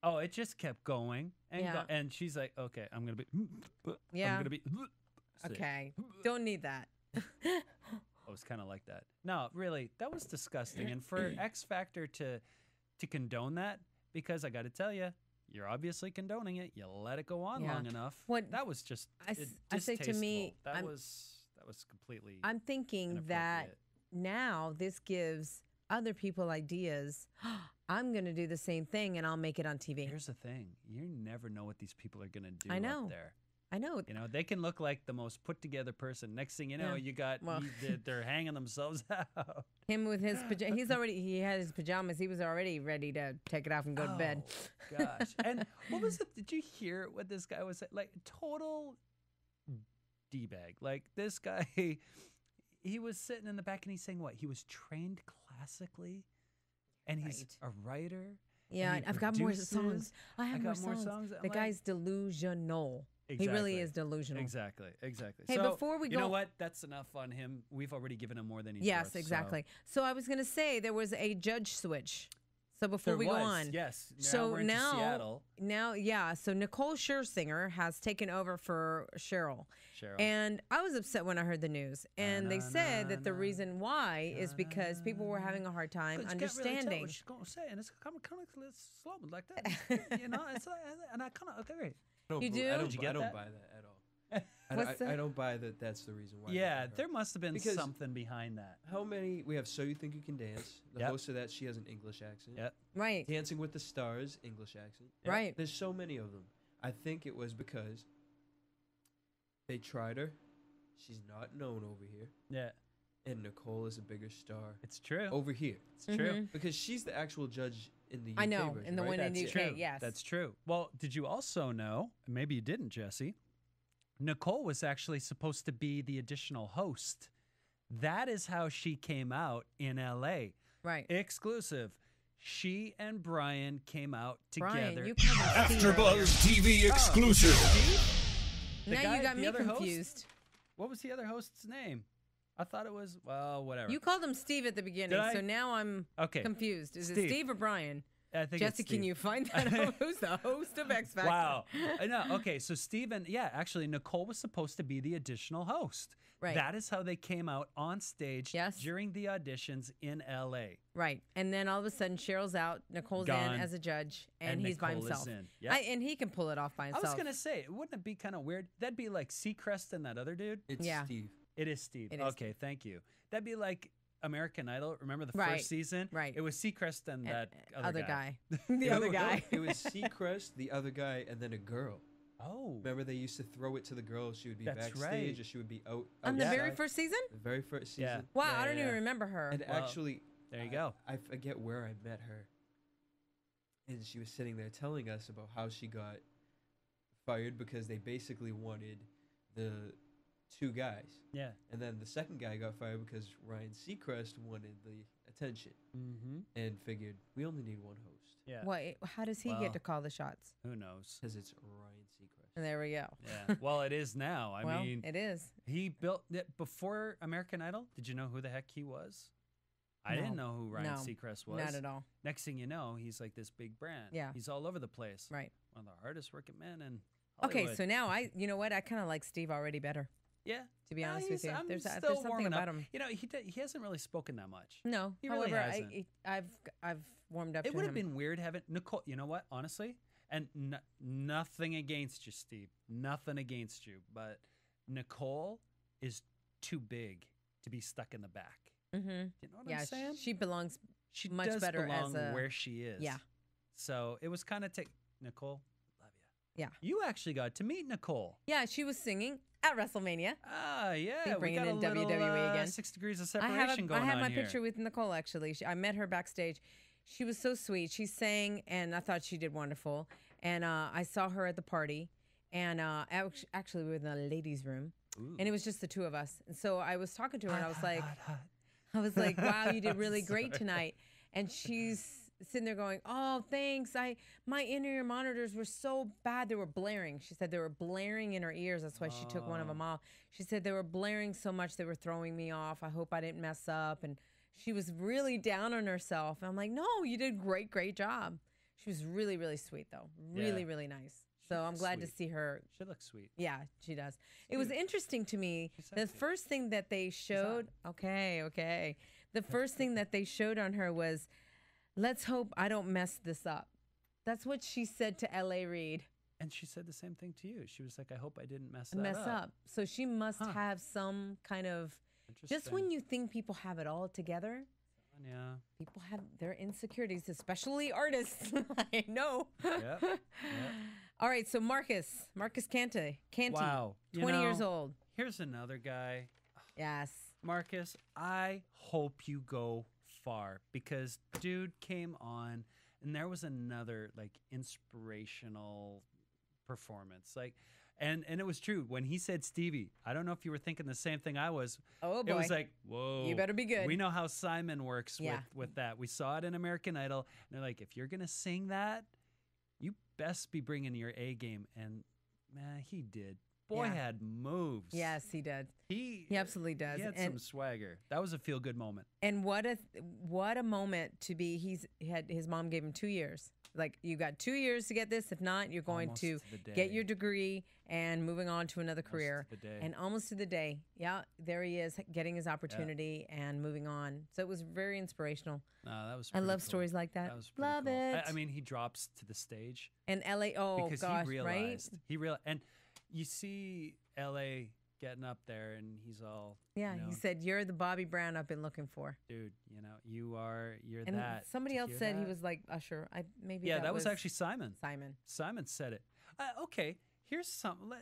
Oh, it just kept going and
Yeah.
and she's like, okay, I'm gonna be.
Yeah.
I'm gonna be.
Okay, don't need that.
It was kind of like that. No, really, that was disgusting. And for X Factor to condone that, because I got to tell you, you're obviously condoning it. You let it go on
Yeah.
long enough.
What-
that was just.
I say to me,
distasteful.
I'm-
that was completely.
I'm thinking that
inappropriate.
now this gives other people ideas. I'm going to do the same thing and I'll make it on TV.
Here's the thing: you never know what these people are gonna do
I know.
up there.
I know.
You know, they can look like the most put together person. Next thing you know,
Yeah.
you got
Well-
they're hanging themselves out.
Him with his pajamas. He had his pajamas. He was already ready to take it off and go to bed.
Oh, gosh. And what was it? Did you hear what this guy was saying? Like, total D-bag. Like, this guy, he was sitting in the back and he's saying what? He was trained classically and he's
Right.
a writer.
Yeah,
and he
I've got more
produces.
songs. I have
got
more songs.
I'm
The
like,
guy's delusional. He really is delusional.
Exactly.
Hey,
so,
before we
you know
go-
what? That's enough on him. We've already given him more than he's
Yes,
worth,
exactly. So I was going to say there was a judge switch. So before
There
we go
was,
on,
yes. Now
so
we're into
now,
Seattle.
yeah. So Nicole Scherzinger has taken over for Cheryl.
Cheryl.
And I was upset when I heard the news. And they said that the reason why is because people were having a hard time
But you can't really tell
understanding.
what she's going to say, and it's kind of slow like that. You know, it's and I kind of agree.
You do?
I don't,
Did you get
I don't
that?
buy that at all.
What's that?
I don't buy that. That's the reason why. they
Yeah,
got her.
there must have been
Because-
something behind that.
How many? We have So You Think You Can Dance. The
Yep.
host of that, she has an English accent.
Yep.
Right.
Dancing with the Stars, English accent.
Right.
There's so many of them. I think it was because they tried her. She's not known over here.
Yeah,
And Nicole is a bigger star
it's true.
over here.
It's true.
Because she's the actual judge in the UK
I know,
version,
in the
right?
one in the
That's
UK,
true.
yes.
That's true. Well, did you also know, maybe you didn't, Jesse, Nicole was actually supposed to be the additional host. That is how she came out in LA.
Right.
Exclusive. She and Brian came out
Brian,
together.
you called him Steve earlier.
AfterBuzz TV exclusive.
The
Now
guy-
you got
the
me
other host?
confused.
What was the other host's name? I thought it was, well, whatever.
You called him Steve at the beginning,
Did I?
so now I'm
Okay.
confused. Is it
Steve.
Steve or Brian?
I think
Jesse,
it's
can
Steve.
you find that out? Who's the host of X Factor?
Wow. I know. Okay, so Steven, yeah, actually, Nicole was supposed to be the additional host.
Right.
That is how they came out on stage
Yes.
during the auditions in LA.
Right. And then all of a sudden, Cheryl's out, Nicole's
Gone.
in as a judge, and he's by
Nicole is
himself.
in. Yep.
And he can pull it off by
I
himself.
was going to say, wouldn't it be kind of weird? That'd be like Seacrest and that other dude.
It's
Yeah.
Steve.
It is Steve.
It is
Okay, thank you. That'd be like American Idol. Remember the
Right,
first season?
right.
It was Seacrest and that
other guy.
It
the other
was-
guy.
It was Seacrest, the other guy, and then a girl.
Oh.
Remember they used to throw it to the girl. She would be
That's
backstage
right.
or she would be out.
On the very
outside.
first season?
The very first season.
Yeah.
Wow,
Yeah,
I don't
yeah,
even
yeah.
remember her.
And
Well,
actually,
there you go.
I forget where I met her. And she was sitting there telling us about how she got fired because they basically wanted the two guys.
Yeah.
And then the second guy got fired because Ryan Seacrest wanted the attention
Mm-hmm.
and figured we only need one host
Yeah.
What? How does he
Well,
get to call the shots?
Who knows?
because it's Ryan Seacrest.
And there we go.
Yeah. Well, it is now. I
well,
mean,
it is.
he built it before American Idol. Did you know who the heck he was? I didn't
No.
know who Ryan
No,
Seacrest was.
Not at all.
Next thing you know, he's like this big brand.
Yeah.
He's all over the place.
Right.
One of the hardest working men in
Okay,
Hollywood.
so now you know what? I kind of like Steve already better,
yeah.
to be honest with you.
I'm
There's
still
something
warming
about
up.
him.
You know, he hasn't really spoken that much.
No,
He really
however,
hasn't.
I've warmed up
It
to
would
him.
have been weird having Nicole. You know what? Honestly, and nothing against you, Steve. Nothing against you, but Nicole is too big to be stuck in the back.
Mm-hmm.
You know what
Yeah,
I'm saying?
she belongs.
She
much
does
better
belong
as a-
where she is.
Yeah.
So it was kind of Nicole, love you.
Yeah.
You actually got to meet Nicole.
Yeah, she was singing at WrestleMania.
Ah, yeah.
See,
We
bringing
got a
in
little,
WWE again.
6 degrees of
I
separation
have
going on
I have my
here.
picture with Nicole actually. I met her backstage. She was so sweet. She sang, and I thought she did wonderful. And I saw her at the party, and actually we were in the ladies' room,
Ooh.
and it was just the two of us. And so I was talking to her, and I was
Hot,
like,
hot, hot.
I was like, wow, you did really great
Sorry.
tonight. And she's sitting there going, oh, thanks. My in-ear monitors were so bad. They were blaring. She said they were blaring in her ears. That's why she took one of them off. She said they were blaring so much they were throwing me off. I hope I didn't mess up. And she was really down on herself. And I'm like, no, you did a great, great job. She was really, really sweet, though. Really,
Yeah.
really nice. So I'm glad to
Sweet.
see her.
She looks sweet.
Yeah, she does. It was interesting to me.
She's
The
sexy.
first thing that they showed, okay. The first thing that they showed on her was, let's hope I don't mess this up. That's what she said to L.A. Reid.
And she said the same thing to you. She was like, I hope I didn't mess that
Mess up. So she must
Huh.
have some kind of, just
Interesting.
when you think people have it all together,
Yeah.
people have their insecurities, especially artists. I know.
Yep. Yep.
All right, so Marcus Canty,
Wow. You
20 years
know,
old.
Here's another guy.
Yes.
Marcus, I hope you go far because dude came on and there was another like inspirational performance. Like and it was true when he said Stevie. I don't know if you were thinking the same thing I was.
Oh, boy.
It was like, whoa.
You better be good.
We know how Simon works
Yeah.
with that. We saw it in American Idol. And they're like, if you're going to sing that, you best be bringing your A game. And man, he did. boy
Yeah.
had moves.
Yes, he did.
He
He absolutely does.
He had
And
some swagger. That was a feel good moment.
and what a moment to be. His mom gave him 2 years. Like, you got 2 years to get this. If not, you're going
Almost
to
to the
get
day.
your degree and moving on to another career.
to the day.
And almost to the day. Yeah, there he is getting his opportunity and moving on. So it was very inspirational.
No, that was.
I
pretty
love
cool.
stories like that.
That was pretty
Love
cool.
it.
I mean, he drops to the stage
And LA, oh
because
gosh,
he realized
right?
and you see LA getting up there, and he's all
Yeah,
you know,
he said, "You're the Bobby Brown I've been looking for."
dude, you're
And
that.
somebody
Did you
else
hear
said he
that?
was like Usher. Maybe
Yeah, that was actually Simon.
Simon.
Simon said it. Okay, here's some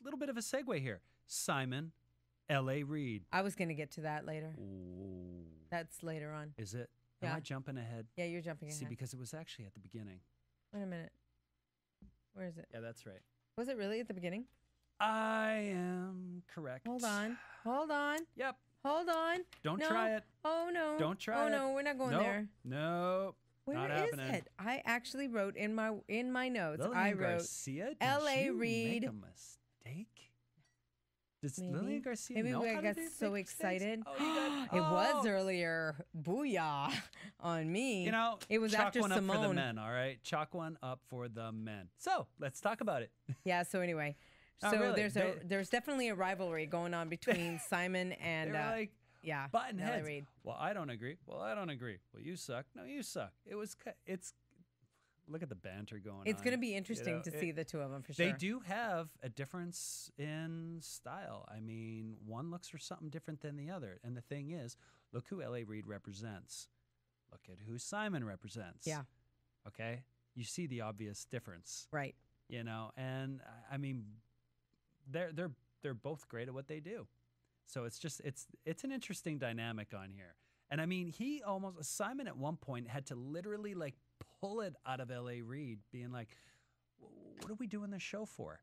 little bit of a segue here. Simon, L.A. Reid.
I was gonna get to that later.
Ooh,
That's later on.
is it? Am
Yeah.
I jumping ahead?
Yeah, you're jumping ahead.
See, because it was actually at the beginning.
Wait a minute. Where is it?
Yeah, that's right.
Was it really at the beginning?
I am correct.
Hold on. Hold on.
Yep.
Hold on.
Don't
No.
try it.
Oh no.
Don't try
Oh
it.
no, we're not going
Nope.
there.
Nope.
Where
Not
is
happening.
it? I actually wrote in my notes.
Lillian
I wrote
Garcia? Did
L.A.
you
Reid.
make a mistake? Does
Maybe.
Lillian Garcia
Maybe
know
I
how to
got
do
so
make mistakes?
excited.
Oh, you got,
It was
oh.
earlier. Booyah on me.
You know,
it was
chalk
after
one up for the
Simone.
men, all right? Chalk one up for the men. So let's talk about it.
Yeah. So anyway,
Oh,
so
really?
there's definitely a rivalry going on between Simon and
They were like
yeah,
button
L.A.
heads.
Reid.
Well, I don't agree. Well, I don't agree. Well, you suck. No, you suck. It's look at the banter going on.
It's going to be
you
interesting
know,
to
it-
see the two of them for sure.
They do have a difference in style. I mean, one looks for something different than the other. And the thing is, look who L.A. Reid represents. Look at who Simon represents.
Yeah.
Okay? You see the obvious difference,
Right.
you know? And I mean, they're both great at what they do. So it's an interesting dynamic on here. And I mean, Simon at one point had to literally like pull it out of L.A. Reid, being like, what are we doing this show for?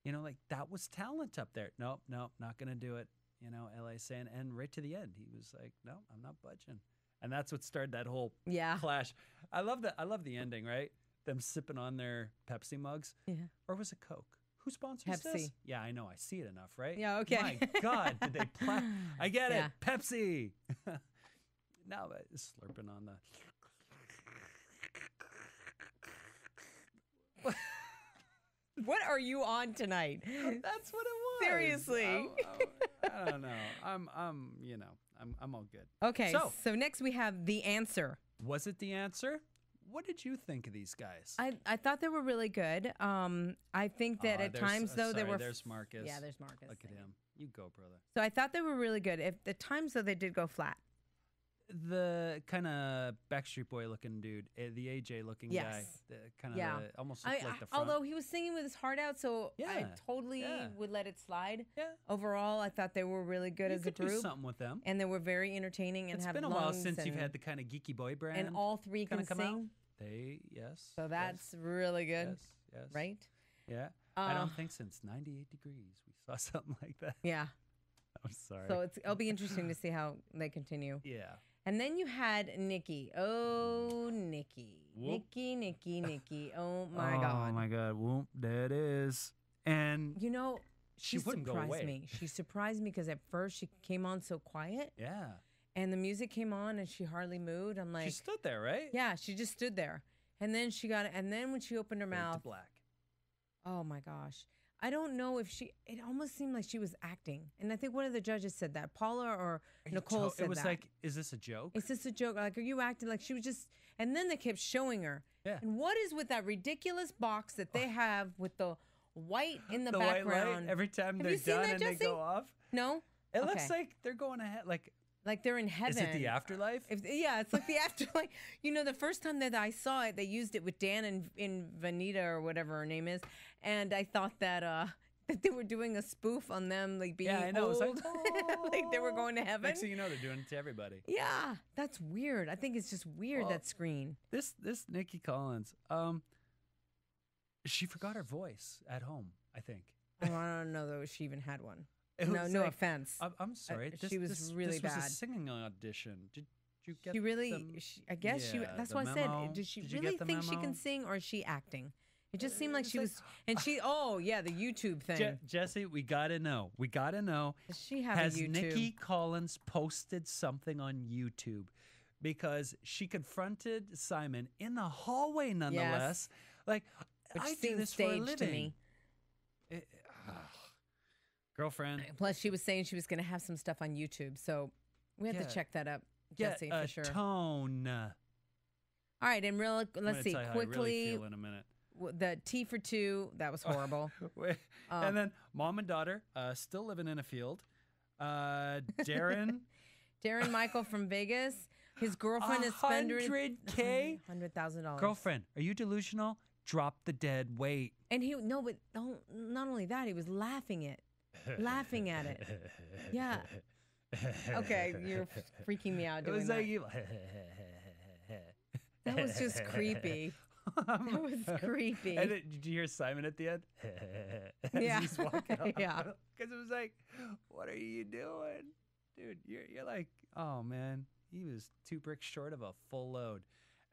You know, like that was talent up there. Nope, not going to do it. You know, L.A. saying, and right to the end, he was like, no, I'm not budging. And that's what started that whole
Yeah.
clash. I love the ending, right? Them sipping on their Pepsi mugs.
Yeah.
Or was it Coke? Who sponsors this?
Pepsi.
Yeah, I know. I see it enough, right?
Yeah, okay.
My God, did they I get
Yeah.
it. Pepsi. Now slurping on the.
What are you on tonight?
That's what it was.
Seriously.
I don't know. I'm all good.
Okay.
So-
So next we have The Answer.
Was it the answer? What did you think of these guys?
I thought they were really good. I think that at times though they were.
There's Marcus.
Yeah, there's Marcus.
Look at him. You go, brother.
So I thought they were really good. At times though they did go flat.
The kind of Backstreet Boy looking dude, the AJ looking guy,
Yes.
the kind of
Yeah.
almost looked like the front.
Although he was singing with his heart out, so I
Yeah,
totally
yeah.
would let it slide.
yeah,
Overall, I thought they were really good
you
as a
could do
group,
something with them.
and they were very entertaining and
It's
have
been a while
lungs
since you've
and-
had the kind of geeky boy brand.
and all three
kinda
can
come out.
sing.
Yes.
So
yes,
that's really good,
yes, yes.
right?
Yeah. I
Uh,
don't think since 98 Degrees we saw something like that.
Yeah.
I'm sorry.
So it'll be interesting to see how they continue.
yeah.
And then you had Nikki. Oh, Nikki.
Whoop.
Nikki. Oh my
Oh
God.
my God. Whoop, there it is. And
You know,
She
she
wouldn't go
surprised
away.
me. She surprised me because at first she came on so quiet,
yeah,
and the music came on and she hardly moved. I'm like,
she stood there, right?
yeah, she just stood there. And then and then when she opened her
Fade to
mouth,
black.
oh my gosh. I don't know if it almost seemed like she was acting. And I think one of the judges said that. Paula or
Are you
Nicole said
it was
that.
like, is this a joke?
Is this a joke? Like, are you acting like she was just? And then they kept showing her.
Yeah.
And what is with that ridiculous box that they have with the white in the,
the white
background?
light every time
Have
they're
you seen
done
that,
and they
Jesse?
go off.
No.
It
Okay.
looks like they're going ahead.
Like they're in heaven.
Is it the afterlife?
Yeah, it's like the afterlife. You know, the first time that I saw it, they used it with Dan and in Vanita or whatever her name is, and I thought that that they were doing a spoof on them, like being
Yeah, I know. It's like,
old. Like they were going to heaven.
Next thing you know, they're doing it to everybody.
Yeah, that's weird. I think it's just weird,
Well,
that screen.
This Nikki Collins, she forgot her voice at home. I think.
I don't know though if she even had one.
It
No,
was
no
like-
offense.
I'm sorry.
she was really
this was
bad.
a singing audition. Did you get?
She really,
the-
I guess she.
yeah,
That's
the
why I said,
memo?
does she
Did you
really
get the
think she
memo?
can sing, or is she acting? It just seemed like
It's
she was, and she. Oh yeah, the YouTube thing.
Jesse, we gotta know. We gotta know.
Does she have
Has
a YouTube?
Nikki Collins posted something on YouTube? Because she confronted Simon in the hallway, nonetheless. Like,
Which
I do
seems
this for a
staged
living.
to me.
Girlfriend.
Plus, she was saying she was going to have some stuff on YouTube, so we have
Yeah.
to check that up,
Get
Jesse,
a
for sure.
tone.
All right, and real. Let's see
Tell you how I really
quickly.
feel in a minute.
The T for two, that was horrible.
And then mom and daughter still living in a field. Darren.
Darren Michael from Vegas. His girlfriend is spending
$100K?
$100,000.
Girlfriend, are you delusional? Drop the dead weight.
And he but not only that, he was laughing at it. Yeah. Okay, you're freaking me out
It
doing
was
that.
like you.
That was just creepy. That was creepy.
And then, did you hear Simon at the end? As
Yeah.
he's walking up.
Yeah.
Because it was like, what are you doing? Dude, you're like, oh, man. He was 2 bricks short of a full load.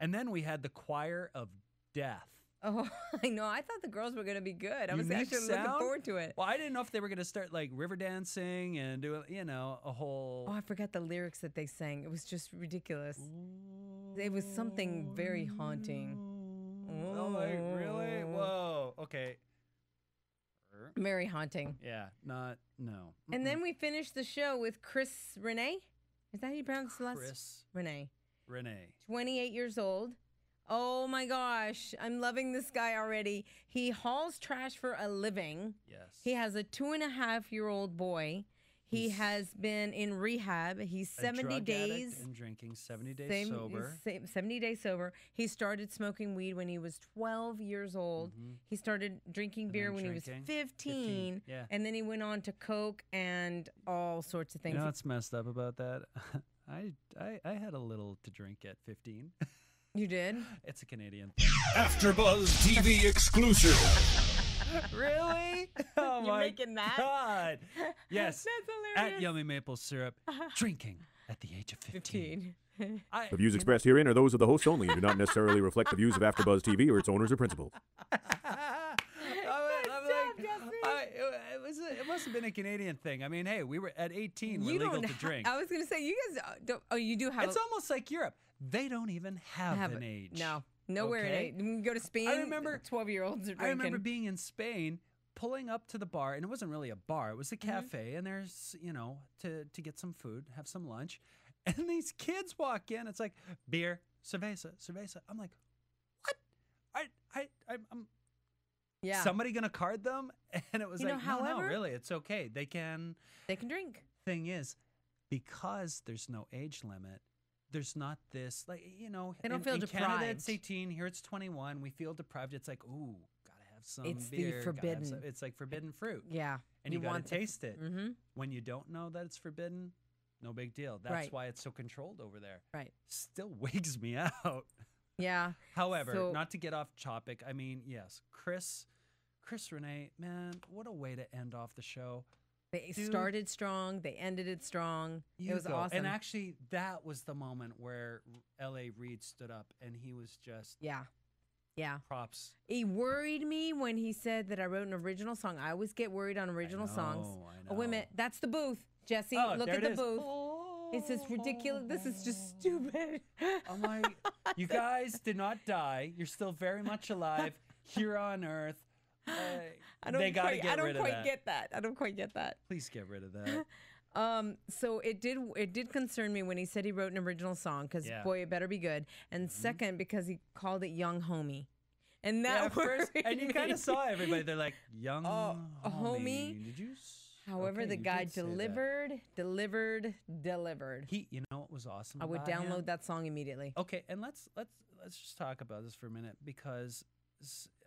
And then we had the choir of death.
Oh, I know. I thought the girls were going to be good. I was
Unique
actually looking
sound?
forward to it.
Well, I didn't know if they were going to start like river dancing and do, a whole.
Oh, I forgot the lyrics that they sang. It was just ridiculous. It was something very haunting.
Oh, like, really? Whoa. Okay.
Very haunting.
Yeah, no.
And then we finished the show with Chris Renee. Is that how you pronounce the last?
Chris
Renee. 28 years old. Oh my gosh. I'm loving this guy already. He hauls trash for a living.
Yes.
He has a 2.5-year-old boy. He has been in rehab. He's 70 days.
And drinking, 70 days sober.
70 days sober. He started smoking weed when he was 12 years old. He started drinking beer
then
when he was
drinking,
15.
yeah.
And then he went on to coke and all sorts of things.
You know what's messed up about that? I had a little to drink at 15.
You did?
It's a Canadian thing.
AfterBuzz TV exclusive.
Really? Oh
You're
my
making that?
God. Yes.
That's
At
hilarious.
Yummy Maple Syrup, drinking at the age of 15.
The views expressed herein are those of the hosts only and do not necessarily reflect the views of AfterBuzz TV or its owners or principals.
It must have been a Canadian thing. I mean, hey, we were at 18. We're
You
legal
don't
to drink.
I was going to say, you guys don't. Oh, you do have
It's almost like Europe. They don't even have an
it.
age.
No. Nowhere
Okay?
in age. When you go to Spain,
I remember
12-year-olds are drinking.
I remember being in Spain, pulling up to the bar, and it wasn't really a bar; it was a cafe. And there's, to get some food, have some lunch, and these kids walk in. It's like beer, cerveza. I'm like, what? I'm
Yeah.
somebody gonna card them? And it was
You know,
like, no,
however-
really, it's okay. They can.
They can drink.
Thing is, because there's no age limit. There's not this, like,
They don't
in,
feel
in Canada, it's
deprived.
18. Here it's 21. We feel deprived. It's like, ooh, gotta have some
It's the
beer. gotta have
forbidden.
some- it's like forbidden fruit.
Yeah.
And you gotta
want the-
taste it.
Mm-hmm.
When you don't know that it's forbidden, no big deal. That's
Right.
why it's so controlled over there.
Right.
Still wigs me out.
Yeah.
However,
So-
not to get off topic, I mean, yes, Chris Renee, man, what a way to end off the show.
They
Dude.
started strong. They ended it strong. It was
go.
awesome.
And actually, that was the moment where L.A. Reid stood up, and he was just
yeah. Yeah.
props.
He worried me when he said that I wrote an original song. I always get worried on original songs.
I
Oh, wait a minute. That's the booth, Jesse.
Oh,
Look
there
at
it
the
is.
booth. It's just ridiculous. This is just stupid.
I'm like, you guys did not die. You're still very much alive here on Earth. They got to get rid of that.
I don't quite get that.
Please get rid of that.
So it did concern me when he said he wrote an original song because
Yeah.
boy, it better be good. And second, because he called it Young Homie, and
Yeah,
that
at first,
worried
and you kind
me.
of saw everybody. They're like, young
homie.
Did you?
However,
Okay,
the
you
guy
did say that.
delivered.
You know what was awesome?
I would
about him?
download that song immediately.
Okay, and let's just talk about this for a minute because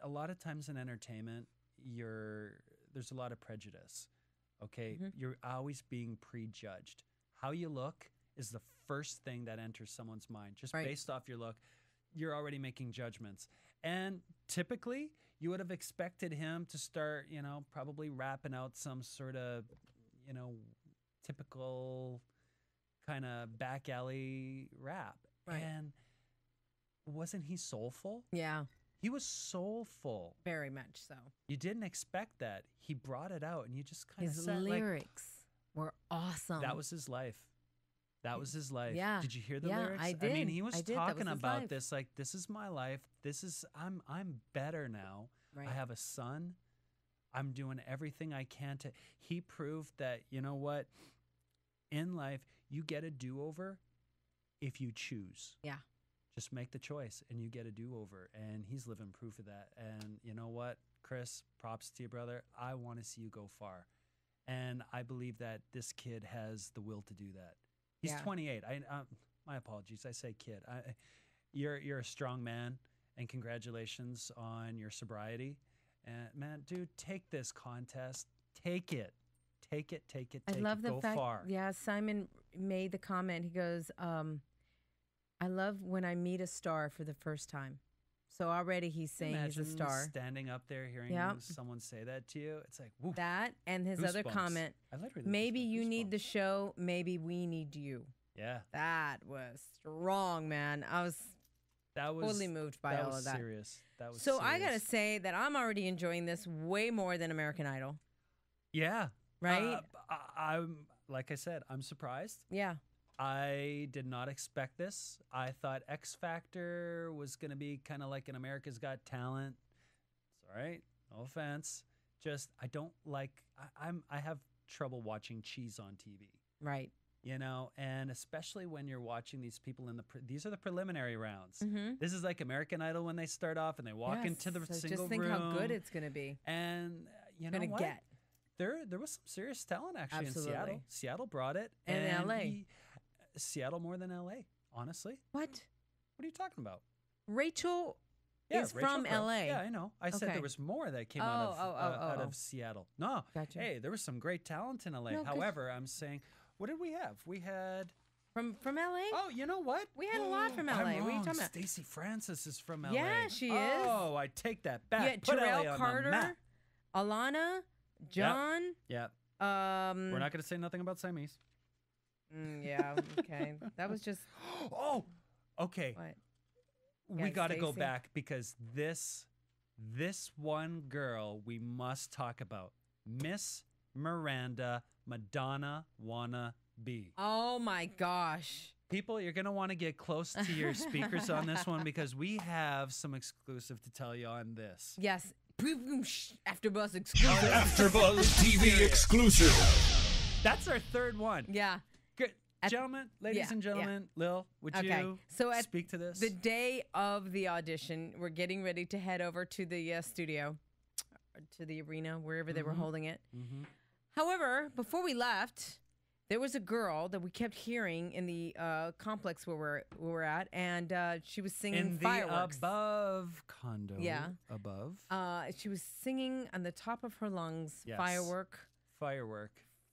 a lot of times in entertainment, there's a lot of prejudice. Okay, you're always being prejudged. How you look is the first thing that enters someone's mind. Just
Right.
based off your look, you're already making judgments. And typically, you would have expected him to start, probably rapping out some sort of, typical kind of back alley rap.
Right.
And wasn't he soulful?
Yeah.
He was soulful.
Very much so.
You didn't expect that. He brought it out, and you just kind of
His
said,
lyrics were awesome.
that was his life. That was his life.
Yeah.
Did you hear the
Yeah,
lyrics?
I
I mean,
did.
he was
I did. That was
talking
his
about
life.
this like, this is my life. I'm better now.
Right.
I have a son. I'm doing everything I can to. He proved that, you know what? In life, you get a do-over if you choose.
Yeah.
Just make the choice and you get a do-over. And he's living proof of that. And you know what, Chris, props to you, brother. I want to see you go far. And I believe that this kid has the will to do that. He's
Yeah.
28. My apologies. I say kid. You're a strong man, and congratulations on your sobriety. And man, dude, take this contest. Take it. Take it. Take it.
I
Take
love
it.
the
Go
fact.
far.
Yeah, Simon made the comment. He goes, "I love when I meet a star for the first time." So already he's saying
Imagine
he's a star.
standing up there hearing
Yep.
someone say that to you. It's like, woo.
That and his other
Goosebumps.
comment.
I literally
Maybe
just got
you need the
goosebumps.
show. Maybe we need you.
Yeah,
That was strong, man. I was
that was
totally moved by
that
all
was
of that.
serious. That was
So I gotta
serious.
say that I'm already enjoying this way more than American Idol.
Yeah.
Right?
I'm like I said, I'm surprised.
Yeah.
I did not expect this. I thought X Factor was going to be kind of like an America's Got Talent. It's all right. No offense. Just I don't like. I have trouble watching cheese on TV.
Right.
You know, and especially when you're watching these people in these are the preliminary rounds.
Mm-hmm.
This is like American Idol when they start off and they walk into the
so
single
just think
room.
how good it's gonna be.
And you know
Gonna
what?
get.
There was some serious talent actually in Seattle.
Absolutely.
Seattle brought it,
And LA.
Seattle more than LA, honestly.
What?
What are you talking about?
Rachel is
Rachel
from
Crow.
LA.
Yeah, I know. I said
Okay.
there was more that came
Oh,
out
oh.
of Seattle. No,
Gotcha.
hey, there was some great talent in LA.
No, 'cause-
However, I'm saying, what did we have? We had.
From LA?
Oh, you know what?
We had a lot from
I'm
LA. What are you
wrong.
talking about?
Stacey Francis is from LA.
Yeah, she is.
Oh, I take that back.
Yeah,
Put LA
Terrell
on the
Carter,
map.
Alana, John.
Yeah.
We're
We're not going to say nothing about Siamese.
Yeah. Okay. That was just
Oh, okay.
what?
We
Yeah,
got to go
Stacey.
back because this one girl we must talk about. Miss Miranda Madonna Wanna Be.
Oh my gosh.
People, you're going to want to get close to your speakers on this one because we have some exclusive to tell you on this.
Yes. AfterBuzz exclusive.
AfterBuzz TV exclusive.
That's our third one.
Yeah.
Good.
At-
Gentlemen, ladies
yeah,
and
yeah.
gentlemen, Lil, would
Okay.
you
So at
speak to this?
The day of the audition, we're getting ready to head over to the studio, to the arena, wherever they were holding it.
Mm-hmm.
However, before we left, there was a girl that we kept hearing in the complex where we're at, and she was singing
In the
fireworks.
above condo.
Yeah.
Above.
She was singing on the top of her lungs,
Yes.
Firework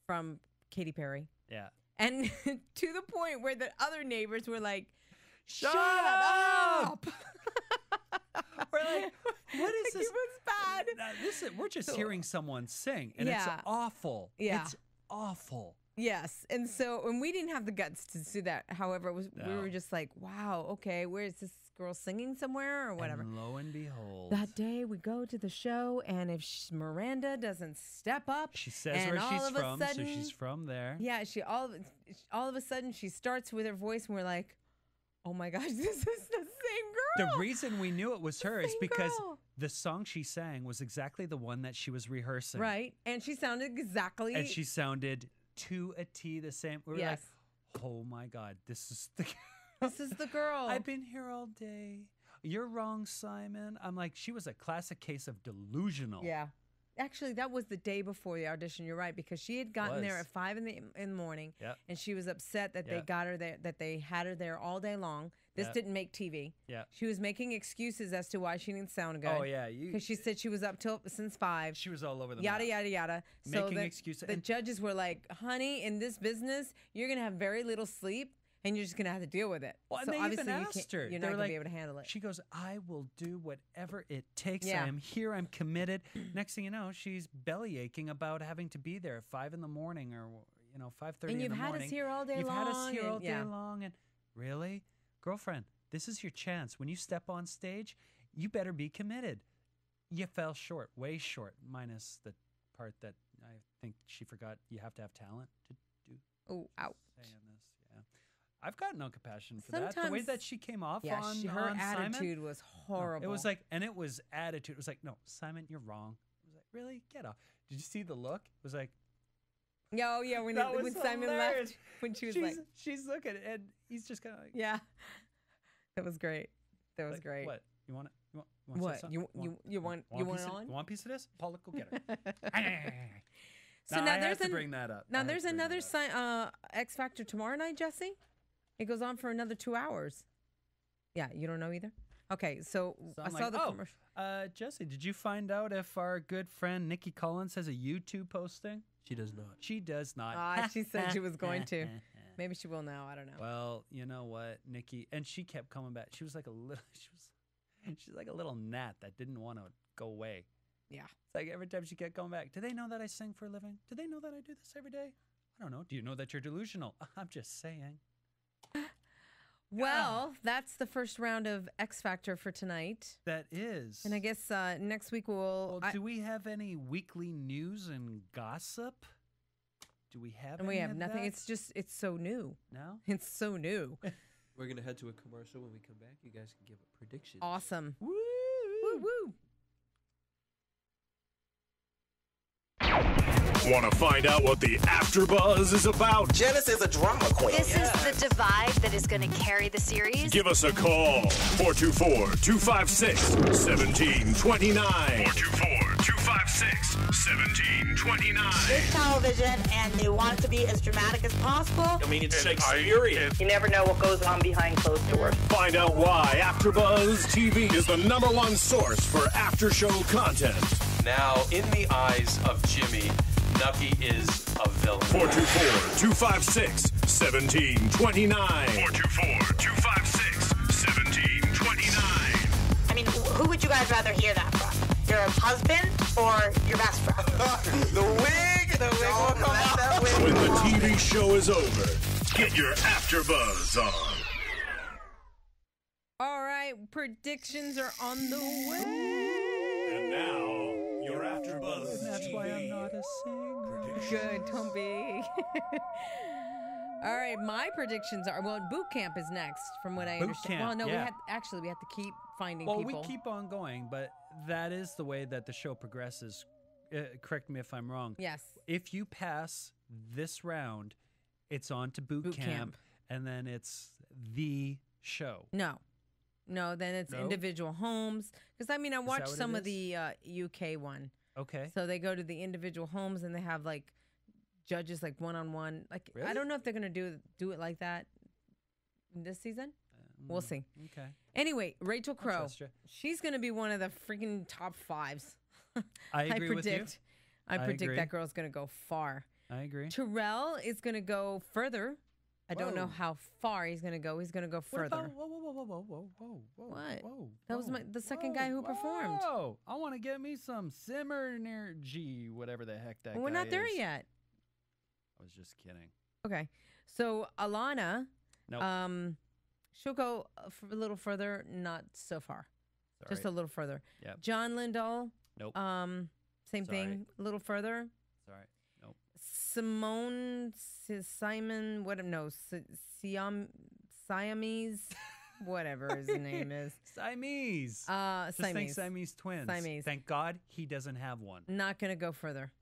from Katy Perry.
Yeah.
And to the point where the other neighbors were like,
Shut
up!
We're like, what is this?
It was bad.
We're just
So-
hearing someone sing, and
Yeah.
it's awful.
Yeah.
It's awful.
Yes. And so, and we didn't have the guts to do that. However, we
No.
were just like, wow, okay, where is this girl singing somewhere or whatever?
And lo and behold,
That day we go to the show, and if Miranda doesn't step up,
she says
and
where
all
she's
of a
from, so
sudden-
she's from there.
yeah, all of a sudden she starts with her voice, and we're like, oh my gosh, this is the same girl.
The reason we knew it was her is
Same
because
girl.
the song she sang was exactly the one that she was rehearsing.
Right, and she sounded exactly.
And she sounded to a T the same. We were
Yes.
like, oh my God, this is the
This is the girl.
I've been here all day. You're wrong, Simon. I'm like, she was a classic case of delusional.
Yeah. Actually, that was the day before the audition. You're right, because she had gotten there
Was.
at 5 in the morning,
Yep.
and she was upset that they
Yep.
got her there, that they had her there all day long. This
Yep.
didn't make TV.
Yeah.
She was making excuses as to why she didn't sound good.
Oh yeah,
because she said she was up till since 5.
She was all over the
Yada
map.
yada yada. So
Making
the,
excuses.
The
And-
judges were like, "Honey, in this business, you're gonna have very little sleep, and you're just gonna have to deal with it."
Well, and
so
they
obviously
even
you
asked
can't,
her.
you're
They
not
were
gonna
like-
be able to handle it.
She goes, I will do whatever it takes.
Yeah.
I am here. I'm committed. Next thing you know, she's belly aching about having to be there at 5 in the morning or 5:30
And
in
you've
the
had
morning.
us here all day
You've
long.
had us here all
and-
day
yeah.
long. And really, girlfriend, this is your chance. When you step on stage, you better be committed. You fell short, way short, minus the part that I think she forgot you have to have talent to do.
Oh, ouch.
Say in this, yeah. I've got no compassion for that. The way
Sometimes-
that she came off
Yeah,
on
her
on
attitude
Simon,
was
no,
horrible.
it was like, and it was attitude. It was like, no, Simon, you're wrong. It was like, really? Get off. Did you see the look? It was like,
yeah, oh, yeah, when,
that was
when Simon
hilarious.
left, when she was
she's,
like,
she's looking, and he's just kind of like,
yeah. That was great. That was
like,
great.
What? You want it? You want
What?
to say something?
You want
a
it
piece of-
on?
You want a piece of this? Paula, go get her.
So
Now,
now
I
there's
have to bring that up. I
Now
have
there's
to bring
another
that up.
X Factor tomorrow night, Jesse. It goes on for another 2 hours. Yeah, you don't know either. Okay, so
So
I
I'm
saw
like,
the
oh,
commercial.
Jesse, did you find out if our good friend Nikki Collins has a YouTube posting?
She does not.
She does not.
She said she was going to. Maybe she will now. I don't know.
Well, you know what, Nikki, and she kept coming back. She was like a little, she's like a little gnat that didn't want to go away.
Yeah.
It's like every time she kept coming back. Do they know that I sing for a living? Do they know that I do this every day? I don't know. Do you know that you're delusional? I'm just saying.
Well, that's the first round of X Factor for tonight.
That is.
And I guess next week we'll.
Well, do we have any weekly news and gossip? Do we have?
and we
any
have
of
nothing.
that?
It's so new.
No.
It's so new.
We're gonna head to a commercial. When we come back, you guys can give a prediction.
Awesome.
Woo!
Woo woo.
Want to find out what the AfterBuzz is about?
Janice is a drama queen.
This is the divide that is going to carry the series.
Give us a call. 424-256-1729. 424-256-1729.
It's television, and they want it to be as dramatic as possible.
I mean, it's Shakespearean.
You never know what goes on behind closed doors.
Find out why AfterBuzz TV is the #1 source for after-show content.
Now, in the eyes of Jimmy, Nucky is a villain.
424-256-1729. 424-256-1729.
I mean, who would you guys rather hear that from? Your husband or your best friend?
The wig! The wig will come out.
When the TV show is over, get your AfterBuzz on.
All right, predictions are on the way.
And now, your AfterBuzz
That's why I'm not a singer.
Good, don't be. All right, my predictions are boot camp is next, from what I
Boot
understand.
camp,
Well, no,
yeah.
we have to keep finding
Well,
people.
we keep on going, but that is the way that the show progresses. Correct me if I'm wrong.
Yes.
If you pass this round, it's on to boot
Boot
camp,
camp.
and then it's the show.
No, then it's
No?
individual homes. Because I mean, I
that
watched
what
some
it
of the UK one.
Okay.
So they go to the individual homes and they have like judges like one-on-one. Like I
Really?
don't know if they're gonna do it like that this season. We'll see.
Okay.
Anyway, Rachel Crowe.
trust you.
She's gonna be one of the freaking top 5s.
I agree with you.
predict. I predict
agree.
that girl's gonna go far.
I agree.
Terrell is gonna go further. I don't know
Whoa.
how far he's gonna go. He's gonna go
What
further.
about, whoa,
What?
Whoa,
That was the second guy who performed.
Oh, I want to get me some Synergy, whatever the heck that
Well, we're
guy
not there
is.
yet.
I was just kidding.
Okay. So Alana,
Nope.
she'll go a little further, not so far. Just a
Sorry.
little further.
Yep.
John Lindahl,
Nope.
same
Sorry.
thing, a little further.
Sorry. Nope.
Simon, what? No, Siamese, whatever his name is.
Siamese. Just think
Siamese.
Siamese twins.
Siamese.
Thank God he doesn't have one.
Not gonna go further.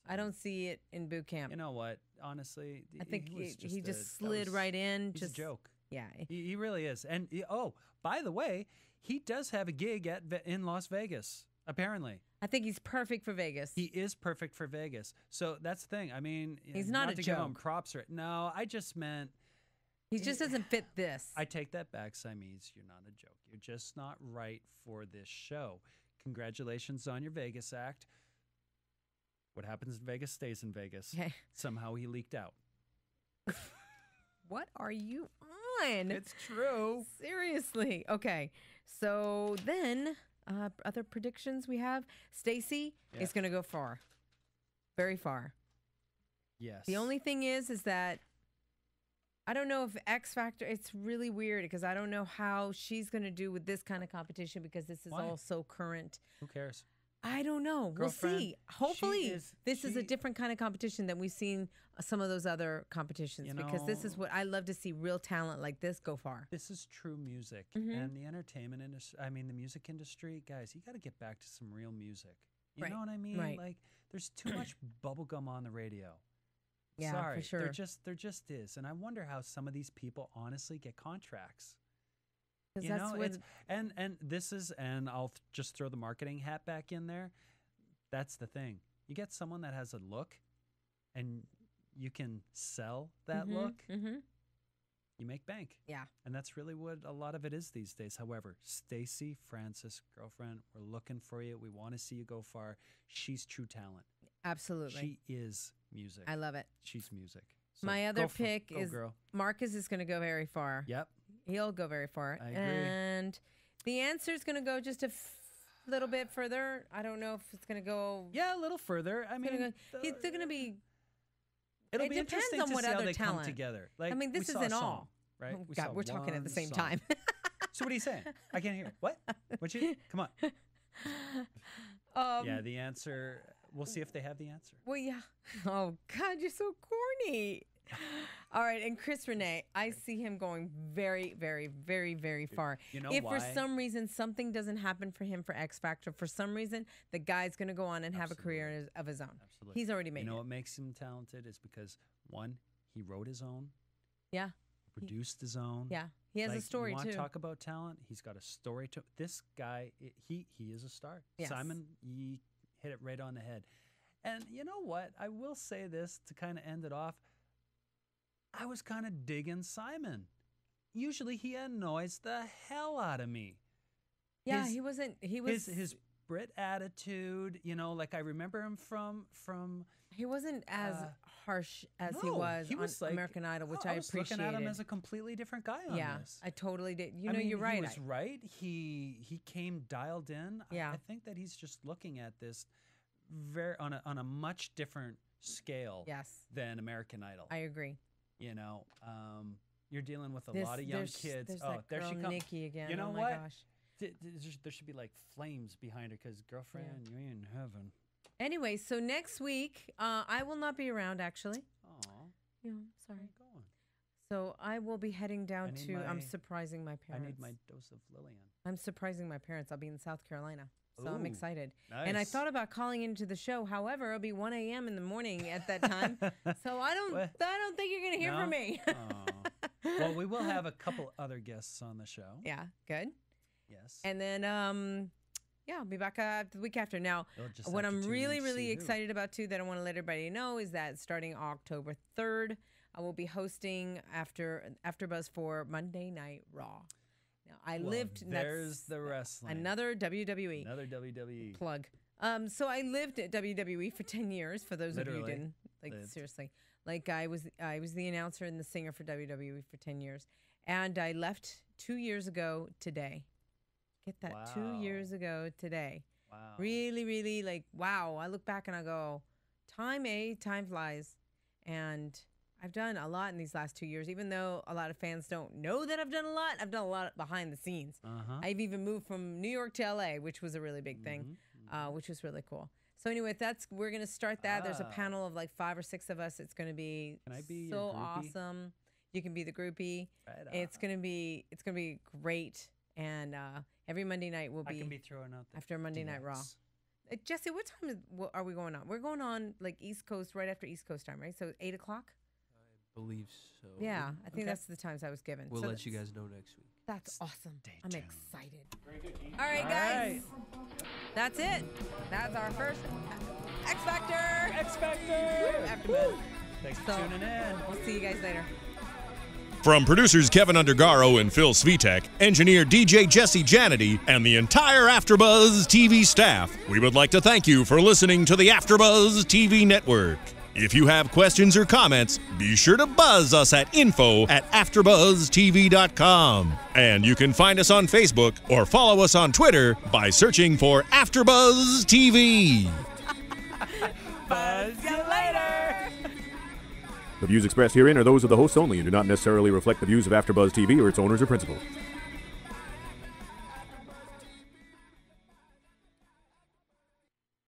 I don't see it in boot camp.
You know what? Honestly,
I think
was
he
that
just slid
was-
right in.
He's
Just
a joke.
Yeah.
He really is. And by the way, he does have a gig in Las Vegas. Apparently,
I think he's perfect for Vegas.
he is perfect for Vegas. So that's the thing. I mean,
He's not a
to give him
joke.
props. No, I just meant
He just doesn't fit this.
I take that back, Siamese. You're not a joke. You're just not right for this show. Congratulations on your Vegas act. What happens in Vegas stays in Vegas.
Okay.
Somehow he leaked out.
What are you on?
It's true.
Seriously. Okay. So then, other predictions we have. Stacy
Yeah.
is going to go far. Very far.
Yes.
The only thing is that I don't know if X Factor, it's really weird because I don't know how she's going to do with this kind of competition because this is all so current.
Who cares?
I don't know.
Girlfriend,
we'll see. Hopefully, this is a
she-
different kind of competition than we've seen some of those other competitions because this is what I love to see real talent like this go far.
This is true music.
Mhm.
And the entertainment industry, I mean, the music industry, guys, you got to get back to some real music. You know what I mean?
Right.
Like, there's too much bubblegum on the radio.
Yeah,
Sorry,
for sure.
there just is. And I wonder how some of these people honestly get contracts.
'Cause
You
that's
know,
what
it's, and this is, and I'll just throw the marketing hat back in there. That's the thing. You get someone that has a look and you can sell that look, you make bank.
Yeah.
And that's really what a lot of it is these days. However, Stacy Francis, girlfriend, we're looking for you. We want to see you go far. She's true talent.
Absolutely.
She is music.
I love it.
She's music. So
My
go
other
for-
pick
go,
is
girl.
Marcus is going to go very far.
Yep.
He'll go very far.
I agree.
And the answer is going to go just a little bit further. I don't know if it's going to go.
Yeah, a little further. I mean,
they're going to be.
it'll
it
be
depends
interesting
on
to
what
see how
other
they
talent.
come together. Like,
I mean,
we
this
saw
isn't
a song,
all.
right?
Oh,
We
God,
saw
we're talking at the
one
same
song.
time.
So what are you saying? I can't hear. What? What you? Come on. Yeah, the answer. We'll see if they have the answer.
Well, yeah. Oh, God, you're so corny. All right, and Chris Renee, I see him going very, very, very, very far.
You know
if
why?
for some reason something doesn't happen for him for X Factor, for some reason the guy's going to go on and have a career of his own.
Absolutely.
He's already made
You know
it.
what makes him talented is because one, he wrote his own,
Yeah.
produced his own.
Yeah. He has a
Like,
story
you want
too.
to talk about talent? He's got a story to. This guy, he is a star.
Yes.
Simon, he hit it right on the head. And you know what? I will say this to kind of end it off. I was kind of digging Simon. Usually he annoys the hell out of me.
Yeah,
His-
he wasn't. He was.
his Brit attitude, you know, like I remember him from
He wasn't as harsh as he
no,
was
he
on
was like-
American Idol, which
I
I
was
appreciated.
looking at him as a completely different guy on
yeah,
this.
I totally did. You
I
know,
mean,
you're right.
He was right. He came dialed in.
Yeah.
I think that he's just looking at this very on a much different scale.
Yes.
Than American Idol.
I agree.
You know, you're dealing with a
This-
lot of young
there's-
kids.
there's
Oh,
that
there she
girl,
comes.
Nikki again.
You know
Oh my
what?
gosh.
There should be like flames behind her because girlfriend, you ain't in heaven.
Anyway, so next week, I will not be around actually.
Aw.
Yeah, sorry.
Where are you going?
So I will be heading down
need
to. I'm
my-
surprising my
I
parents.
need my dose of Lillian.
I'm surprising my parents. I'll be in South Carolina, so I'm
Ooh,
excited. And I
nice.
thought about calling into the show. However, it'll be 1 a.m. in the morning at that time, so I don't think you're gonna hear from
No?
me.
Aw. Well, we will have a couple other guests on the show.
Yeah, good.
Yes.
And then, yeah, I'll be back the week after. Now,
They'll just
what
have to
I'm
tune in
really,
to see
really
who.
excited about too, that I want to let everybody know, is that starting October 3rd, I will be hosting AfterBuzz for Monday Night Raw. Now, I
Well,
lived. and
There's
that's
the wrestling.
another WWE
Another WWE.
plug. So I lived at WWE for 10 years. For those of you who
Literally
didn't, like
lived.
seriously, like I was the announcer and the singer for WWE for 10 years, and I left 2 years ago today. Get that, 2 years ago today.
Wow.
Really, really like wow. I look back and I go, time flies, and I've done a lot in these last 2 years. Even though a lot of fans don't know that I've done a lot, I've done a lot behind the scenes.
Uh-huh.
I've even moved from New York to LA, which was a really big thing, which was really cool. So anyway, we're gonna start that. There's a panel of like 5 or 6 of us. It's gonna be
Can I be
so
your groupie?
awesome. You can be the groupie.
Right
It's gonna be great. And every Monday night will
I
be
can be throwing out the
after Monday Night Raw.
DX.
Jesse, what time are we going on? We're going on like East Coast, right after East Coast time, right? So 8 o'clock.
Believe so.
Yeah, I think
Okay.
that's the times I was given.
We'll
So
let you guys know next week.
That's awesome. I'm
tuned.
excited. All right, guys. That's it. That's our first X Factor.
X Factor.
AfterBuzz.
Thanks for tuning in.
We'll see you guys later.
From producers Kevin Undergaro and Phil Svitek, engineer DJ Jesse Janity, and the entire AfterBuzz TV staff, we would like to thank you for listening to the AfterBuzz TV network. If you have questions or comments, be sure to buzz us at info@AfterBuzzTV.com. And you can find us on Facebook or follow us on Twitter by searching for AfterBuzz TV.
Buzz you later.
The views expressed herein are those of the hosts only and do not necessarily reflect the views of AfterBuzz TV or its owners or principals.